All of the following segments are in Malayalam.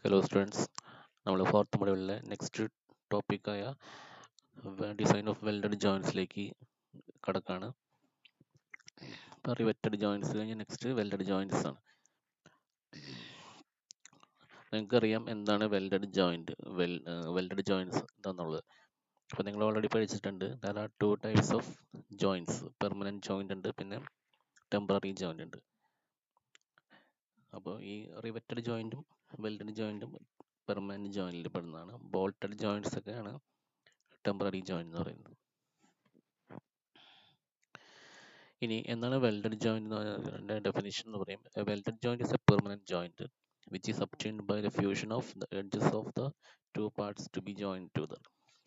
ഹലോ സ്റ്റുഡൻസ്, നമ്മൾ ഫോർത്ത് മൊഡ്യൂളിലെ നെക്സ്റ്റ് ടോപ്പിക്കായ ഡിസൈൻ ഓഫ് വെൽഡഡ് ജോയിൻസിലേക്ക് കടക്കാണ്. ഇപ്പോൾ റിവറ്റഡ് ജോയിൻസ് കഴിഞ്ഞ് നെക്സ്റ്റ് വെൽഡഡ് ജോയിൻസ് ആണ്. നിങ്ങൾക്കറിയാം എന്താണ് വെൽഡഡ് ജോയിൻറ്റ്, വെൽഡഡ് ജോയിൻസ് എന്താണെന്നുള്ളത്. അപ്പോൾ നിങ്ങൾ ഓൾറെഡി പഠിച്ചിട്ടുണ്ട്. There are two types of joints, permanent joint ഉണ്ട്, പിന്നെ ടെമ്പററി ജോയിൻ്റ് ഉണ്ട്. അപ്പോൾ ഈ റിവറ്റഡ് ജോയിൻറ്റും വെൽഡഡ് ജോയിൻറ്റും പെർമനൻറ്റ് ജോയിൻറ്റിൽ പെടുന്നതാണ്. ബോൾട്ടഡ് ജോയിൻറ്റ്സ് ഒക്കെയാണ് ടെമ്പററി ജോയിൻറ്റ് എന്ന് പറയുന്നത്. ഇനി എന്താണ് വെൽഡഡ് ജോയിൻറ്റ് എന്ന് ഡെഫിനിഷൻ എന്ന് പറയും. Welded joint is A permanent joint which is obtained by the fusion of the edges of the two parts to be joined together.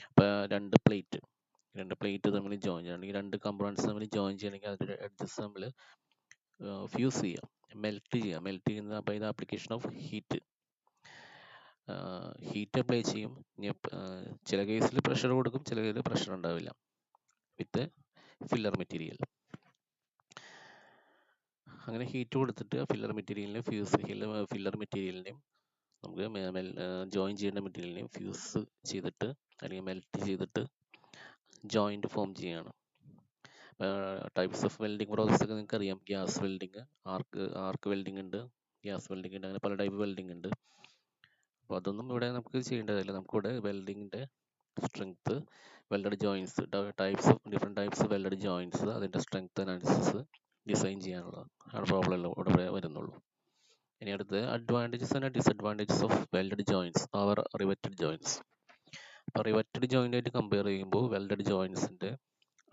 അപ്പോൾ രണ്ട് പ്ലേറ്റ് തമ്മിൽ ജോയിൻ ചെയ്യണമെങ്കിൽ, രണ്ട് കമ്പോണൻസ് തമ്മിൽ ജോയിൻ ചെയ്യണമെങ്കിൽ അതിൻ്റെ എഡ്ജസ് തമ്മിൽ ഫ്യൂസ് ചെയ്യാം, മെൽറ്റ് ചെയ്യുന്ന by the application of heat apply ചെയ്യും. ചില കേസിൽ പ്രഷർ കൊടുക്കും, ചില കേസിൽ പ്രഷർ ഉണ്ടാവില്ല. വിത്ത് ഫില്ലർ മെറ്റീരിയൽ, അങ്ങനെ ഹീറ്റ് കൊടുത്തിട്ട് ഫില്ലർ മെറ്റീരിയലിനെ ഫില്ലർ മെറ്റീരിയലിനെയും നമുക്ക് ജോയിൻ ചെയ്യേണ്ട മെറ്റീരിയലിനെയും ഫ്യൂസ് ചെയ്തിട്ട് അല്ലെങ്കിൽ മെൽറ്റ് ചെയ്തിട്ട് ജോയിൻറ്റ് ഫോം ചെയ്യുകയാണ്. ടൈപ്സ് ഓഫ് വെൽഡിങ് പ്രോസസ് ഒക്കെ നിങ്ങൾക്ക് അറിയാം. ഗ്യാസ് വെൽഡിങ്, ആർക്ക് വെൽഡിങ് ഉണ്ട്, ഗ്യാസ് വെൽഡിങ് ഉണ്ട്, അങ്ങനെ പല ടൈപ്പ് വെൽഡിങ് ഉണ്ട്. അപ്പോൾ അതൊന്നും ഇവിടെ നമുക്ക് ചെയ്യേണ്ടതില്ല. നമുക്കിവിടെ വെൽഡിങ്ങിൻ്റെ strength, welded joints, different types welded joints, അതിൻ്റെ സ്ട്രെങ്ത് അനാലിസിസ് ഡിസൈൻ ചെയ്യാനുള്ള പ്രോബ്ലം ഇവിടെ വരുന്നുള്ളൂ. ഇനി അടുത്ത് advantages and disadvantages of welded joints over riveted joints. അപ്പോൾ റിവറ്റഡ് ജോയിൻ്റ് ആയിട്ട് കമ്പയർ ചെയ്യുമ്പോൾ വെൽഡഡ് ജോയിൻസിൻ്റെ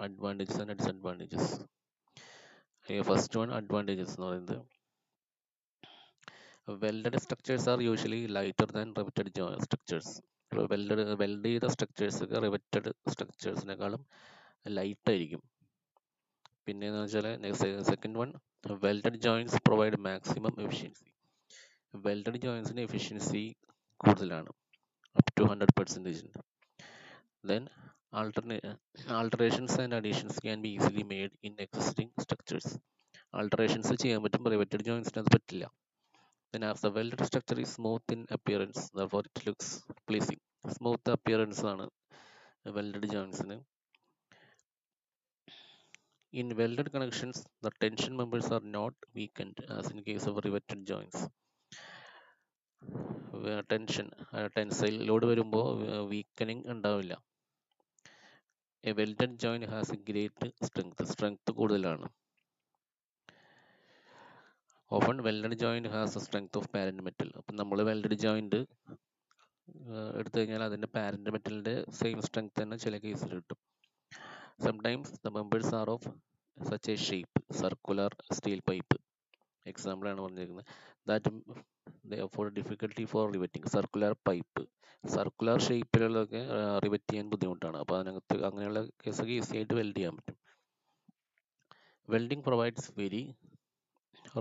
advantages and disadvantages. First one advantages എന്ന് പറയുന്നത്, welded structures are usually lighter than riveted structures. Weld ചെയ്ത സ്ട്രക്ചേഴ്സ് ഒക്കെ റിവറ്റഡ് സ്ട്രക്ചേഴ്സിനേക്കാളും ലൈറ്റ് ആയിരിക്കും. പിന്നെ എന്ന് വെച്ചാൽ second one, welded joints provide maximum efficiency. Welded ജോയിൻസിന് എഫിഷ്യൻസി കൂടുതലാണ്, up to 100%. Then alterations and additions can be easily made in existing structures. Alterations ചെയ്യാൻ പറ്റും, റിവറ്റഡ് ജോയിൻസിന് അത് പറ്റില്ല. Then as the welded structure is smooth in appearance, therefore it looks pleasing. Smooth appearance ആണ് welded jointsന്. In welded connections, the tension members are not weakened as in case of riveted joints. Tensile load വരുമ്പോൾ വീക്കനിങ് ഉണ്ടാവില്ല. A welded joint has a great strength കൂടുതലാണ്. Often welded joint has a strength of parent metal. അപ്പം നമ്മൾ welded joint എടുത്തു കഴിഞ്ഞാൽ അതിൻ്റെ പാരന്റ് മെറ്റലിൻ്റെ സെയിം സ്ട്രെങ്ത് തന്നെ ചില കേസിൽ കിട്ടും. Sometimes the members are of such a shape, circular steel pipe. Example ആണ് പറഞ്ഞിരിക്കുന്നത്. That they afford difficulty for riveting. Circular ഷേപ്പിലുള്ളതൊക്കെ റിവെറ്റ് ചെയ്യാൻ ബുദ്ധിമുട്ടാണ്. അപ്പോൾ അതിനകത്ത് അങ്ങനെയുള്ള കേസൊക്കെ ഈസി ആയിട്ട് വെൽഡ് ചെയ്യാൻ പറ്റും. Welding provides very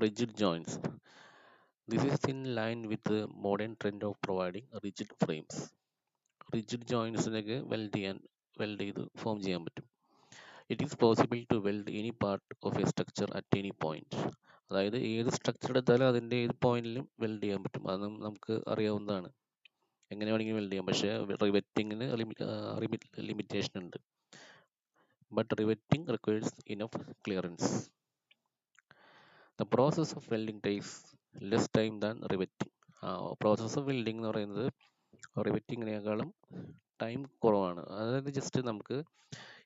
rigid joints. This is in line with the modern trend of providing rigid frames. Rigid ജോയിൻസിനൊക്കെ വെൽഡ് ചെയ്ത് ഫോം ചെയ്യാൻ പറ്റും. It is possible to weld any part of a structure at any point. അതായത് ഏത് സ്ട്രക്ചർ എടുത്താലും അതിൻ്റെ ഏത് പോയിന്റിലും വെൽഡ് ചെയ്യാൻ പറ്റും. അത് നമുക്ക് അറിയാവുന്നതാണ്, എങ്ങനെ വേണമെങ്കിലും വെൽഡ് ചെയ്യാം. പക്ഷേ റിവെറ്റിങ്ങിന് ലിമിറ്റേഷൻ ഉണ്ട്. But riveting requires enough clearance. The process of welding takes less time than riveting. Process of welding എന്ന് പറയുന്നത് റിവെറ്റിങ്ങിനേക്കാളും ടൈം കുറവാണ്. അതായത് ജസ്റ്റ് നമുക്ക്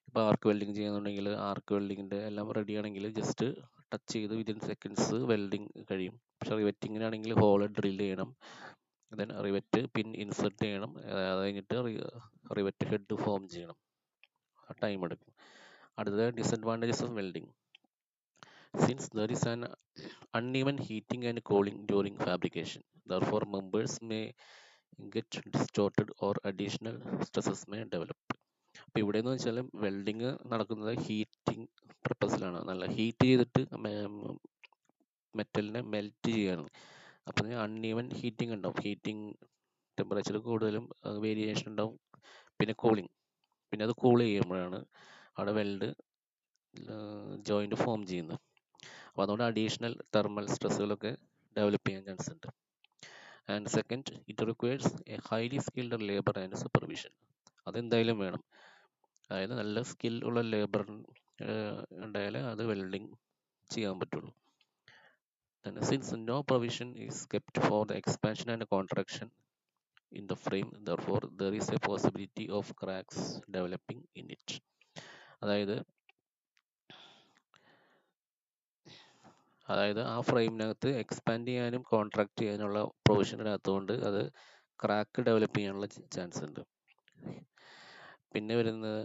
ഇപ്പോൾ ആർക്ക് വെൽഡിങ് ചെയ്യുന്നുണ്ടെങ്കിൽ ആർക്ക് വെൽഡിങ്ങിൻ്റെ എല്ലാം റെഡി ആണെങ്കിൽ ജസ്റ്റ് ടച്ച് ചെയ്ത് വിതിൻ സെക്കൻഡ്സ് വെൽഡിങ് കഴിയും. പക്ഷെ റിവെറ്റിങ്ങിനാണെങ്കിൽ ഹോള് ഡ്രിൽ ചെയ്യണം, ദെൻ റിവെറ്റ് പിൻ ഇൻസെർട്ട് ചെയ്യണം, അത് കഴിഞ്ഞിട്ട് റിവെറ്റ് ഹെഡ് ഫോം ചെയ്യണം, ടൈം എടുക്കും. അടുത്തത് disadvantages of welding. Since there is an uneven heating and cooling during fabrication, therefore members may get distorted or additional stresses may develop. അപ്പോൾ ഇവിടെ എന്ന് വെച്ചാൽ വെൽഡിങ് നടക്കുന്നത് ഹീറ്റിംഗ് പർപ്പസിലാണ്. നല്ല ഹീറ്റ് ചെയ്തിട്ട് മെറ്റലിനെ മെൽറ്റ് ചെയ്യാണ്. അപ്പം അൺഈവൻ ഹീറ്റിംഗ് ഉണ്ടാവും, ഹീറ്റിംഗ് ടെമ്പറേച്ചർ കൂടുതലും വേരിയേഷൻ ഉണ്ടാവും. പിന്നെ കൂളിംഗ്, പിന്നെ അത് കൂൾ ചെയ്യുമ്പോഴാണ് അവിടെ വെൽഡ് ജോയിൻറ്റ് ഫോം ചെയ്യുന്നത്. അപ്പോൾ അതുകൊണ്ട് അഡീഷണൽ തെർമൽ സ്ട്രെസ്സുകളൊക്കെ ഡെവലപ്പ് ചെയ്യാൻ ചാൻസ് ഉണ്ട്. And second it requires A highly skilled labour and supervision. അതെന്തായാലും വേണം. അതായത് നല്ല സ്കിൽ ഉള്ള ലേബർ ഉണ്ടായാലേ അത് വെൽഡിങ് ചെയ്യാൻ പറ്റുള്ളൂ. Then since no provision is kept for the expansion and contraction in the frame, therefore there is a possibility of cracks developing in it. അതായത് ആ ഫ്രെയിമിനകത്ത് എക്സ്പാൻഡ് ചെയ്യാനും കോൺട്രാക്ട് ചെയ്യാനുള്ള പ്രൊവിഷൻ ഇല്ലാത്തതുകൊണ്ട് അത് ക്രാക്ക് ഡെവലപ്പ് ചെയ്യാനുള്ള ചാൻസ് ഉണ്ട്. പിന്നെ വരുന്നത്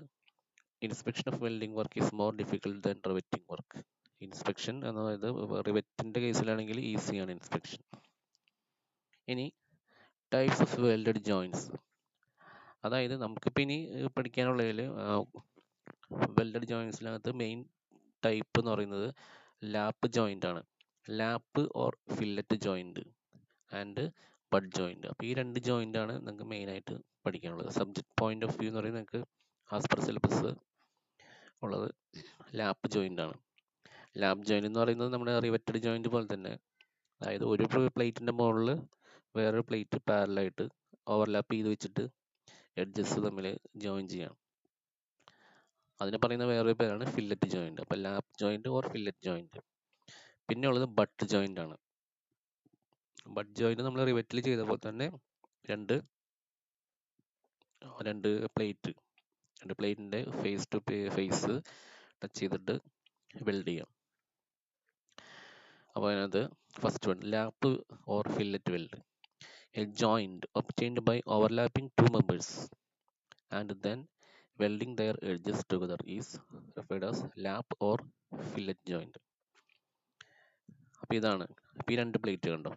inspection of welding work is more difficult than riveting work. Inspection അതായത് റിവെറ്റിന്റെ കേസിലാണെങ്കിൽ ഈസിയാണ് ഇൻസ്പെക്ഷൻ. ഇനി ടൈപ്സ് ഓഫ് വെൽഡഡ് ജോയിൻസ്. അതായത് നമുക്കിപ്പോൾ ഇനി പഠിക്കാനുള്ളതിൽ വെൽഡഡ് ജോയിൻസിനകത്ത് മെയിൻ ടൈപ്പ് എന്ന് പറയുന്നത് ലാപ്പ് ജോയിന്റ് ആണ്. Lap or fillet joint and bud joint. അപ്പോൾ ഈ രണ്ട് ജോയിന്റ് ആണ് നിങ്ങൾക്ക് മെയിൻ ആയിട്ട് പഠിക്കാനുള്ളത്. സബ്ജക്ട് പോയിന്റ് ഓഫ് വ്യൂ എന്ന് പറയുന്നത് നിങ്ങൾക്ക് ആസ് പെർ സിലബസ് ഉള്ളത് ലാപ്പ് ജോയിന്റ് ആണ്. ലാപ്പ് ജോയിന്റ് എന്ന് പറയുന്നത് നമ്മുടെ റിവറ്റഡ് ജോയിന്റ് പോലെ തന്നെ, അതായത് ഒരു പ്ലേറ്റിന്റെ മുകളിൽ വേറൊരു പ്ലേറ്റ് പാരലായിട്ട് ഓവർലാപ്പ് ചെയ്ത് വെച്ചിട്ട് എഡ്ജസ് തമ്മിൽ ജോയിൻ ചെയ്യാം. അതിനെ പറയുന്ന വേറൊരു പേരാണ് ഫില്ലറ്റ് ജോയിന്റ്. അപ്പോൾ lap joint or fillet joint. പിന്നെ ഉള്ളത് ബട്ട് ജോയിന്റ് ആണ്. ബട്ട് ജോയിന്റ് നമ്മൾ റിവറ്റിൽ ചെയ്ത പോലെ തന്നെ രണ്ട് പ്ലേറ്റിന്റെ ഫേസ് ടു ഫേസ് ടച്ച് ചെയ്തിട്ട് വെൽഡ് ചെയ്യാം. അപ്പോൾ അതിനകത്ത് first one lap or fillet weld. A joint obtained by overlapping two members and then welding their edges together is referred as lap or fillet joint. അപ്പോൾ ഇതാണ്. ഇപ്പോൾ ഈ രണ്ട് പ്ലേറ്റ് കണ്ടോ.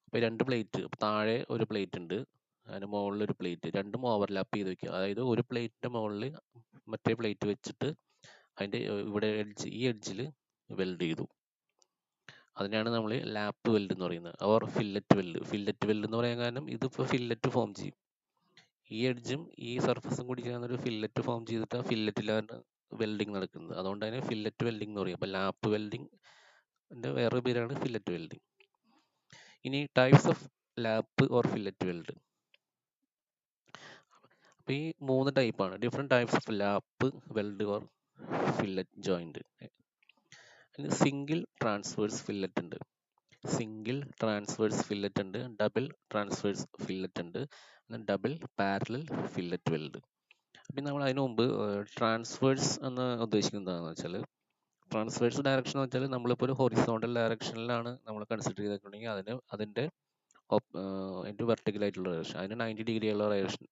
അപ്പോൾ രണ്ട് പ്ലേറ്റ്, താഴെ ഒരു പ്ലേറ്റ് ഉണ്ട്, അതിന് മുകളിൽ ഒരു പ്ലേറ്റ്, രണ്ടും ഓവർലാപ്പ് ചെയ്ത് വെക്കുക. അതായത് ഒരു പ്ലേറ്റിന്റെ മുകളിൽ മറ്റേ പ്ലേറ്റ് വെച്ചിട്ട് അതിന്റെ ഇവിടെ ഈ എഡ്ജിൽ വെൽഡ് ചെയ്തു. അതിനാണ് നമ്മൾ ലാപ്പ് വെൽഡ് എന്ന് പറയുന്നത്. Or fillet weld. Fillet weld എന്ന് പറയാൻ കാരണം ഇതിപ്പോൾ ഫില്ലറ്റ് ഫോം ചെയ്യും. ഈ എഡ്ജും ഈ സർഫസും കൂടി ചേർന്ന് ഒരു ഫില്ലറ്റ് ഫോം ചെയ്തിട്ട് ആ ഫില്ലറ്റിലാണ് വെൽഡിങ് നടക്കുന്നത്. അതുകൊണ്ട് തന്നെ ഫില്ലറ്റ് വെൽഡിംഗ് എന്ന് പറയും. അപ്പോൾ ലാപ്പ് വെൽഡിംഗ് വേറൊരു പേരാണ് ഫില്ലറ്റ് വെൽഡിംഗ്. ഇനി types of lap or fillet weld. അപ്പോൾ ഈ മൂന്ന് ടൈപ്പാണ്. Different types of lap weld or fillet joint. Single transverse fillet ഉണ്ട്, സിംഗിൾ ട്രാൻസ്വേഴ്സ് ഫില്ലറ്റ് ഉണ്ട്, ഡബിൾ ട്രാൻസ്വേഴ്സ് ഫില്ലറ്റ് ഉണ്ട്, ഡബിൾ പാരലൽ ഫില്ലറ്റ് വെൽഡ്. അപ്പം നമ്മൾ അതിനു മുമ്പ് ട്രാൻസ്വേഴ്സ് എന്ന് ഉദ്ദേശിക്കുന്നത് എന്താണെന്ന് വെച്ചാൽ, ട്രാൻസ്വേഴ്സ് ഡയറക്ഷൻ എന്ന് വെച്ചാൽ നമ്മളിപ്പോൾ ഒരു ഹൊറിസോണ്ടൽ ഡയറക്ഷനിലാണ് നമ്മൾ കൺസിഡർ ചെയ്തിട്ടുണ്ടെങ്കിൽ അതിൻ്റെ വെർട്ടിക്കൽ ആയിട്ടുള്ള ഡയറക്ഷൻ, അതിന് 90 ഡിഗ്രി ഉള്ള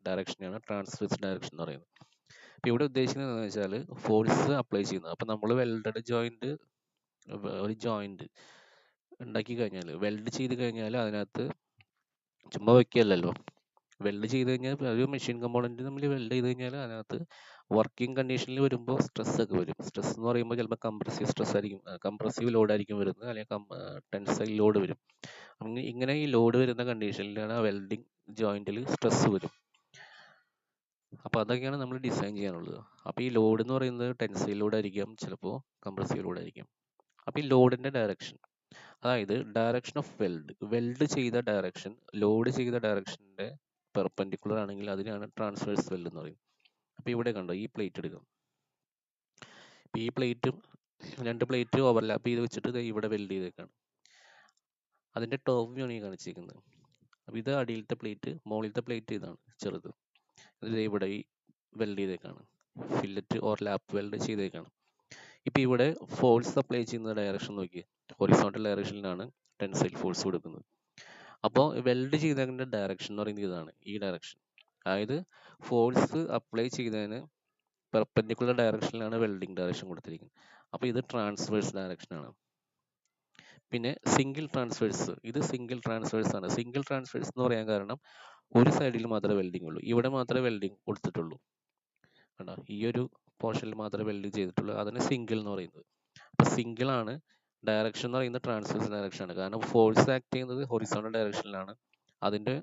ഡയറക്ഷനെയാണ് ട്രാൻസ്വേഴ്സ് ഡയറക്ഷൻ എന്ന് പറയുന്നത്. അപ്പോൾ ഇവിടെ ഉദ്ദേശിക്കുന്നത് എന്താണെന്ന് വെച്ചാൽ ഫോഴ്സ് അപ്ലൈ ചെയ്യുന്നത്. അപ്പോൾ നമ്മൾ വെൽഡഡ് ജോയിന്റ്, ഒരു ജോയിന്റ് ഉണ്ടാക്കി കഴിഞ്ഞാൽ, വെൽഡ് ചെയ്ത് കഴിഞ്ഞാൽ അതിനകത്ത് ചുമ്മാ വയ്ക്കുകയല്ലല്ലോ. വെൽഡ് ചെയ്ത് കഴിഞ്ഞാൽ ഒരു മെഷീൻ കമ്പോണന്റ് നമ്മൾ വെൽഡ് ചെയ്ത് കഴിഞ്ഞാൽ അതിനകത്ത് വർക്കിംഗ് കണ്ടീഷനിൽ വരുമ്പോൾ സ്ട്രെസ് ഒക്കെ വരും. സ്ട്രെസ് എന്ന് പറയുമ്പോൾ ചിലപ്പോൾ കംപ്രസീവ് സ്ട്രെസ് ആയിരിക്കും, കംപ്രസീവ് ലോഡ് ആയിരിക്കും വരുന്നത്, അല്ലെങ്കിൽ ടെൻസൈൽ ലോഡ് വരും. ഇങ്ങനെ ഈ ലോഡ് വരുന്ന കണ്ടീഷനിലാണ് ആ വെൽഡിംഗ് ജോയിന്റിൽ സ്ട്രെസ് വരും. അപ്പോൾ അതൊക്കെയാണ് നമ്മൾ ഡിസൈൻ ചെയ്യാനുള്ളത്. അപ്പോൾ ഈ ലോഡ് എന്ന് പറയുന്നത് ടെൻസൈൽ ലോഡ് ആയിരിക്കാം, ചിലപ്പോൾ കംപ്രസീവ് ലോഡ് ആയിരിക്കും. അപ്പോൾ ഈ ലോഡിന്റെ ഡയറക്ഷൻ, അതായത് ഡയറക്ഷൻ ഓഫ് വെൽഡ് ചെയ്ത ഡയറക്ഷൻ ലോഡ് ചെയ്ത ഡയറക്ഷന്റെ പെർപെൻഡിക്കുലർ ആണെങ്കിൽ അതിനാണ് ട്രാൻസ്വേഴ്സ് വെൽഡ് എന്ന് പറയും. അപ്പോൾ ഇവിടെ കണ്ടോ, ഈ പ്ലേറ്റ് എടുക്കാം. ഈ പ്ലേറ്റും രണ്ട് പ്ലേറ്റ് ഓവർലാപ്പ് ചെയ്ത് വെച്ചിട്ട് ഇവിടെ വെൽഡ് ചെയ്തേക്കാണ്. അതിന്റെ ടോപ്പ് വ്യൂ ആണ് ഈ കാണിച്ചിരിക്കുന്നത്. അപ്പോൾ ഇത് അടിയിലത്തെ പ്ലേറ്റ്, മുകളിലത്തെ പ്ലേറ്റ് ഇതാണ് ചെറുത്. ഇത് ഇവിടെ ഈ വെൽഡ് ചെയ്തേക്കാണ്, ഫില്ലറ്റ് ഓർ ലാപ്പ് വെൽഡ് ചെയ്തേക്കാണ്. ഇപ്പൊ ഇവിടെ ഫോഴ്സ് അപ്ലൈ ചെയ്യുന്ന ഡയറക്ഷൻ നോക്കി, ഹൊറിസോണ്ടൽ ഡയറക്ഷനിലാണ് ടെൻസൈൽ ഫോഴ്സ് കൊടുക്കുന്നത്. അപ്പോൾ വെൽഡ് ചെയ്തതിന്റെ ഡയറക്ഷൻ എന്ന് പറയുന്നത് ഇതാണ്, ഈ ഡയറക്ഷൻ. അതായത് ഫോഴ്സ് അപ്ലൈ ചെയ്തതിന് പെർപെൻഡിക്കുലർ ഡയറക്ഷനിലാണ് വെൽഡിംഗ് ഡയറക്ഷൻ കൊടുത്തിരിക്കുന്നത്. അപ്പോൾ ഇത് ട്രാൻസ്വേഴ്സ് ഡയറക്ഷൻ ആണ്. പിന്നെ സിംഗിൾ ട്രാൻസ്വേഴ്സ്, ഇത് സിംഗിൾ ട്രാൻസ്വേഴ്സ് ആണ്. സിംഗിൾ ട്രാൻസ്വേഴ്സ് എന്ന് പറയാൻ കാരണം ഒരു സൈഡിൽ മാത്രമേ വെൽഡിംഗ് ഉള്ളൂ, ഇവിടെ മാത്രമേ വെൽഡിംഗ് കൊടുത്തിട്ടുള്ളൂ. കണ്ടോ, ഈ ഒരു പോർഷനിൽ മാത്രമേ വെൽഡ് ചെയ്തിട്ടുള്ളൂ, അതിന് സിംഗിൾ എന്ന് പറയുന്നത്. അപ്പൊ സിംഗിൾ ആണ്. ഡയറക്ഷൻ എന്ന് പറയുന്നത് ട്രാൻസ്വേഴ്സ് ഡയറക്ഷൻ ആണ്, കാരണം ഫോഴ്സ് ആക്ട് ചെയ്യുന്നത് ഹൊറിസോണ്ടൽ ഡയറക്ഷനിലാണ്, അതിന്റെ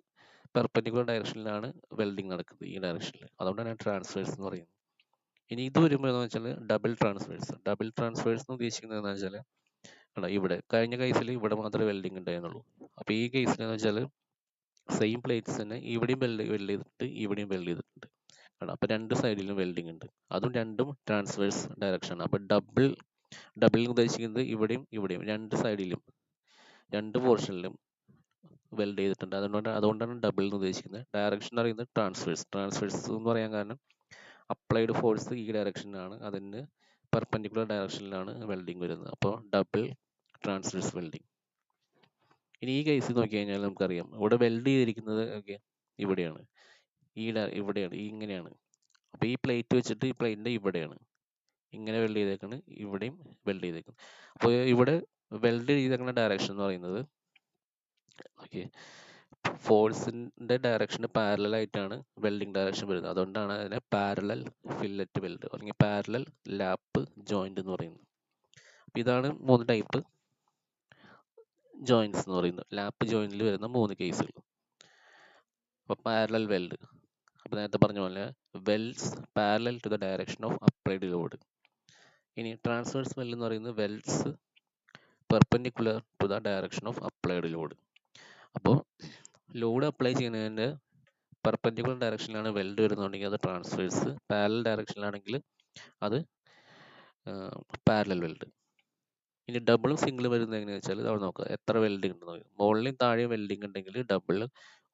പെർപെൻഡിക്കുലർ ഡയറക്ഷനിലാണ് വെൽഡിംഗ് നടക്കുന്നത്, ഈ ഡയറക്ഷനിൽ. അതുകൊണ്ടാണ് ട്രാൻസ്വേഴ്സ് എന്ന് പറയുന്നത്. ഇനി ഇത് വരുമ്പോൾ എന്ന് വെച്ചാൽ ഡബിൾ ട്രാൻസ്വേഴ്സ്. ഡബിൾ ട്രാൻസ്വേഴ്സ് എന്ന് ഉദ്ദേശിക്കുന്നത് എന്താ വെച്ചാൽ, ഇവിടെ കഴിഞ്ഞ കേസിൽ ഇവിടെ മാത്രമേ വെൽഡിങ് ഉണ്ടായിരുന്നുള്ളൂ. അപ്പോൾ ഈ കേസിലെന്ന് വെച്ചാൽ സെയിം പ്ലേറ്റ്സ് തന്നെ ഇവിടെയും വെൽഡ് ചെയ്തിട്ട് ഇവിടെയും വെൽഡ് ചെയ്തിട്ടുണ്ട്. അപ്പോൾ രണ്ട് സൈഡിലും വെൽഡിങ് ഉണ്ട്. അതും രണ്ടും ട്രാൻസ്വേഴ്സ് ഡയറക്ഷൻ. അപ്പോൾ ഡബിൾ ഉദ്ദേശിക്കുന്നത് ഇവിടെയും ഇവിടെയും രണ്ട് സൈഡിലും രണ്ട് പോർഷനിലും വെൽഡ് ചെയ്തിട്ടുണ്ട്. അതുകൊണ്ടാണ് ഡബിൾ എന്ന് ഉദ്ദേശിക്കുന്നത്. ഡയറക്ഷൻ എന്ന് പറയുന്നത് ട്രാൻസ്വേഴ്സ് എന്ന് പറയാൻ കാരണം അപ്ലൈഡ് ഫോഴ്സ് ഈ ഡയറക്ഷനിലാണ്, അതിന് പെർപെൻഡിക്കുലർ ഡയറക്ഷനിലാണ് വെൽഡിങ് വരുന്നത്. അപ്പോൾ ഡബിൾ ട്രാൻസ്വേഴ്സ് വെൽഡിങ്. ഇനി ഈ കേസിൽ നോക്കി കഴിഞ്ഞാൽ നമുക്കറിയാം ഇവിടെ വെൽഡ് ചെയ്തിരിക്കുന്നത് ഇവിടെയാണ്, ഇവിടെയാണ്, ഇങ്ങനെയാണ്. അപ്പോൾ ഈ പ്ലേറ്റ് വെച്ചിട്ട് ഈ പ്ലേറ്റിൻ്റെ ഇവിടെയാണ് ഇങ്ങനെ വെൽഡ് ചെയ്തേക്കുന്നത്, ഇവിടെയും വെൽഡ് ചെയ്തേക്കുന്നത്. അപ്പോൾ ഇവിടെ വെൽഡ് ചെയ്തേക്കുന്ന ഡയറക്ഷൻ എന്ന് പറയുന്നത് ഫോഴ്സിന്റെ ഡയറക്ഷന് പാരലൽ ആയിട്ടാണ് വെൽഡിങ് ഡയറക്ഷൻ വരുന്നത്. അതുകൊണ്ടാണ് അതിനെ പാരലൽ ഫില്ലറ്റ് വെൽഡ് അല്ലെങ്കിൽ പാരലൽ ലാപ്പ് ജോയിന്റ് എന്ന് പറയുന്നത്. അപ്പോൾ ഇതാണ് 3 ടൈപ്പ് ജോയിന്റ്സ് എന്ന് പറയുന്നത്. ലാപ്പ് ജോയിന്റിൽ വരുന്ന 3 കേസുകൾ. അപ്പോൾ പാരലൽ വെൽഡ്, അപ്പോൾ നേരത്തെ പറഞ്ഞ പോലെ welds parallel to the direction of applied load. ഇനി ട്രാൻസ്വേഴ്സ് വെൽഡ് എന്ന് പറയുന്നത് welds perpendicular to the direction of applied load. അപ്പോൾ ലോഡ് അപ്ലൈ ചെയ്യുന്നതിൻ്റെ പെർപെൻഡിക്കുലർ ഡയറക്ഷനിലാണ് വെൽഡ് വരുന്നുണ്ടെങ്കിൽ അത് ട്രാൻസ്വേഴ്സ്, പാരലൽ ഡയറക്ഷനിലാണെങ്കിൽ അത് പാരലൽ വെൽഡ്. ഇനി ഡബിളും സിംഗിളും വരുന്നത് എങ്ങനെയാണെന്ന് വെച്ചാൽ അവിടെ നോക്കുക എത്ര വെൽഡിംഗ് ഉണ്ടെന്ന്. മുകളിലും താഴെയും വെൽഡിംഗ് ഉണ്ടെങ്കിൽ ഡബിൾ,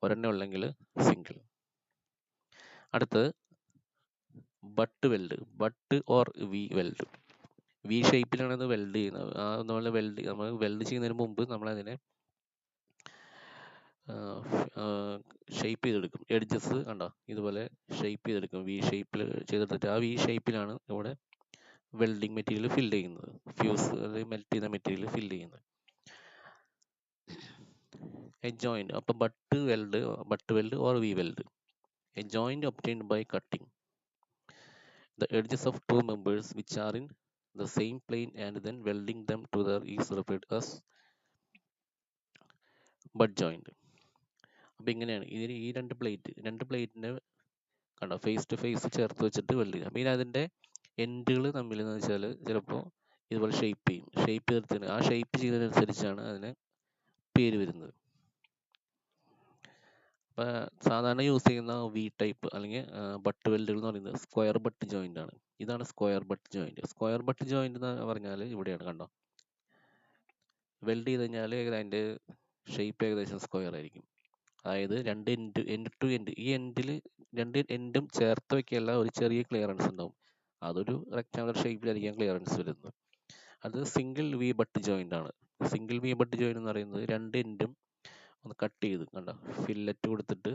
ഒരെണ്ണം ഉള്ളെങ്കിൽ സിംഗിൾ. അടുത്തത് butt weld, butt or V weld. V ഷേപ്പിലാണ് ഇത് വെൽഡ് ചെയ്യുന്നത്. നമ്മൾ വെൽഡ് ചെയ്യുന്നതിന് മുമ്പ് നമ്മൾ അതിനെ ഷേപ്പ് ചെയ്തെടുക്കും. എഡ്ജസ് കണ്ടോ ഇതുപോലെ ഷേപ്പ് ചെയ്തെടുക്കും. വി ഷേപ്പിൽ ചെയ്തെടുത്തിട്ട് ആ വി ഷേപ്പിലാണ് ഇവിടെ വെൽഡിങ് മെറ്റീരിയൽ ഫില്ല് ചെയ്യുന്നത്, ഫ്യൂസ് മെൽറ്റ് ചെയ്ത മെറ്റീരിയൽ ഫില്ല് ചെയ്യുന്നത്. എ ജോയിന്റ്, അപ്പോൾ butt weld or V weld. A joint obtained by cutting the edges of two members which are in the same plane and then welding them together is referred as butt joint. അപ്പോൾ ഇങ്ങനെയാണ് ഇതിന് ഈ രണ്ട് പ്ലേറ്റിനെ കണ്ടോ ഫേസ് ടു ഫേസ് ചേർത്ത് വെച്ചിട്ട് വെൽഡ് ചെയ്യും. അപ്പോൾ ഇനി അതിൻ്റെ എൻഡുകൾ തമ്മിൽ എന്ന് വെച്ചാൽ ചിലപ്പോൾ ഇതുപോലെ ഷേപ്പ് ചെയ്തിട്ട് ആ ഷേപ്പ് ചെയ്യുന്നതിനനുസരിച്ചാണ് അതിന് പേര് വരുന്നത്. അപ്പോൾ സാധാരണ യൂസ് ചെയ്യുന്ന വി ടൈപ്പ് അല്ലെങ്കിൽ ബട്ട് വെൽഡുകൾ എന്ന് പറയുന്നത് സ്ക്വയർ ബട്ട് ജോയിന്റ് ആണ്. ഇതാണ് square but joint. Square but joint എന്ന് പറഞ്ഞാൽ ഇവിടെയാണ് കണ്ടോ, വെൽഡ് ചെയ്ത് കഴിഞ്ഞാൽ അതിൻ്റെ ഷേപ്പ് ഏകദേശം സ്ക്വയർ ആയിരിക്കും. അതായത് രണ്ട് എൻഡ് ടു എൻഡ്, ഈ എൻഡിൽ രണ്ട് എൻഡും ചേർത്ത് വയ്ക്കുകയല്ല, ഒരു ചെറിയ ക്ലിയറൻസ് ഉണ്ടാവും. അതൊരു റെക്ടാങ്കുലർ ഷേപ്പിലായിരിക്കും ക്ലിയറൻസ് വരുന്നത്. അത് സിംഗിൾ വി ബട്ട് ജോയിന്റ് ആണ്. സിംഗിൾ വി ബട്ട് ജോയിന്റ് എന്ന് പറയുന്നത് രണ്ട് എൻഡും ഒന്ന് കട്ട് ചെയ്ത് കണ്ടോ ഫില്ലറ്റ് കൊടുത്തിട്ട്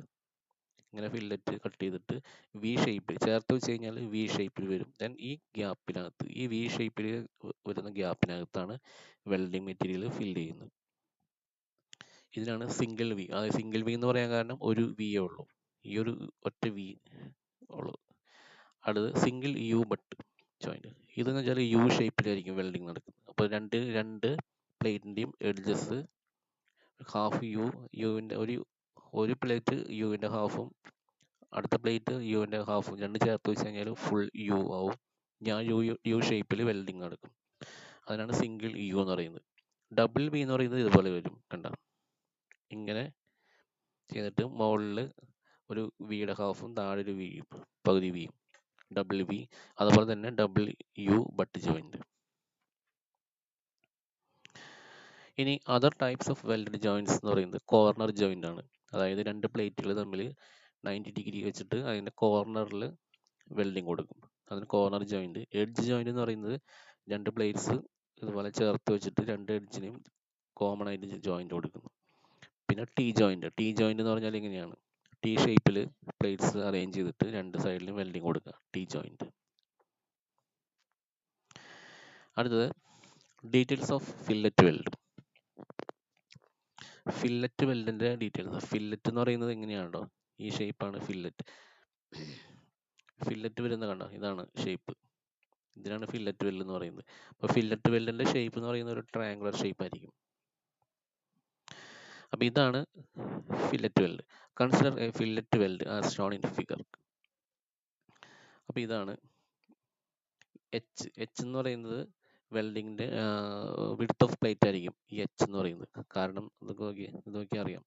ഇങ്ങനെ ഫില്ലറ്റ് കട്ട് ചെയ്തിട്ട് വി ഷേപ്പിൽ ചേർത്ത് വെച്ച് കഴിഞ്ഞാൽ വി ഷേപ്പിൽ വരും. ദെൻ ഈ ഗ്യാപ്പിനകത്ത്, ഈ വി ഷേപ്പിൽ വരുന്ന ഗ്യാപ്പിനകത്താണ് വെൽഡിങ് മെറ്റീരിയൽ ഫില്ല് ചെയ്യുന്നത്. ഇതിനാണ് സിംഗിൾ വി. അതായത് സിംഗിൾ വി എന്ന് പറയാൻ കാരണം ഒരു വിയേ ഉള്ളൂ, ഈ ഒരു ഒറ്റ വി ഉള്ളൂ. അടുത്ത് സിംഗിൾ യു ബട്ട് ജോയിന്റ്. ഇതെന്ന് വെച്ചാൽ യു ഷേപ്പിലായിരിക്കും വെൽഡിങ് നടക്കുന്നത്. അപ്പോൾ രണ്ട് പ്ലേറ്റിൻ്റെയും എഡ്ജസ് ഹാഫ് യുവിൻ്റെ ഒരു പ്ലേറ്റ് യുവിൻ്റെ ഹാഫും അടുത്ത പ്ലേറ്റ് യുവിൻ്റെ ഹാഫും രണ്ട് ചേർത്ത് വെച്ച് കഴിഞ്ഞാൽ ഫുൾ യു ആവും. ഞാൻ യു ഷേപ്പിൽ വെൽഡിങ് നടക്കും. അതിനാണ് സിംഗിൾ യു എന്ന് പറയുന്നത്. ഡബിൾ വി എന്ന് പറയുന്നത് ഇതുപോലെ വരും കണ്ട, ഇങ്ങനെ ചെയ്തിട്ട് മുകളിൽ ഒരു വിയുടെ ഹാഫും താഴെ ഒരു വിയും പകുതി വിയും, ഡബിൾ വി. അതുപോലെ തന്നെ ഡബിൾ യു ബട്ട് ജോയിന്റ്. ഇനി other types of weld joints എന്ന് പറയുന്നത് കോർണർ ജോയിന്റ് ആണ്. അതായത് രണ്ട് പ്ലേറ്റുകൾ തമ്മിൽ 90 ഡിഗ്രി വെച്ചിട്ട് അതിൻ്റെ കോർണറിൽ വെൽഡിങ് കൊടുക്കും, അതിന് കോർണർ ജോയിന്റ്. എഡ്ജ് ജോയിന്റ് എന്ന് പറയുന്നത് രണ്ട് പ്ലേറ്റ്സ് ഇതുപോലെ ചേർത്ത് വെച്ചിട്ട് രണ്ട് എഡ്ജിനെയും കോമൺ ആയിട്ട് ജോയിന്റ് കൊടുക്കുന്നു. പിന്നെ ടി ജോയിന്റ് എന്ന് പറഞ്ഞാൽ ഇങ്ങനെയാണ്, ടി ഷേപ്പിൽ പ്ലേറ്റ്സ് അറേഞ്ച് ചെയ്തിട്ട് രണ്ട് സൈഡിലും വെൽഡിങ് കൊടുക്കുക, ടി ജോയിന്റ്. അടുത്തത് details of fillet weld. Fillet വെൽഡിന്റെ ഡീറ്റെയിൽസ്. ഫില്ലറ്റ് എന്ന് പറയുന്നത് എങ്ങനെയാണോ, ഈ ഷേപ്പാണ് ഫില്ലറ്റ്. ഫില്ലറ്റ് വരുന്നത് കണ്ടോ, ഇതാണ് ഷേപ്പ്, ഇതിനാണ് ഫില്ലറ്റ് വെൽഡ് എന്ന് പറയുന്നത്. അപ്പോൾ ഫില്ലറ്റ് വെൽഡിന്റെ ഷേപ്പ് എന്ന് പറയുന്നത് ഒരു ട്രയാങ്കുലർ ഷേപ്പ് ആയിരിക്കും. അപ്പോൾ ഇതാണ് fillet weld. Consider a fillet weld as shown in figure. അപ്പോൾ ഇതാണ് എച്ച് എന്ന് പറയുന്നത് വെൽഡിങ്ങിൻ്റെ വിഡ്ത്ത് ഓഫ് പ്ലേറ്റ് ആയിരിക്കും ഈ എച്ച് എന്ന് പറയുന്നത്. കാരണം ഇത് നോക്കി അറിയാം.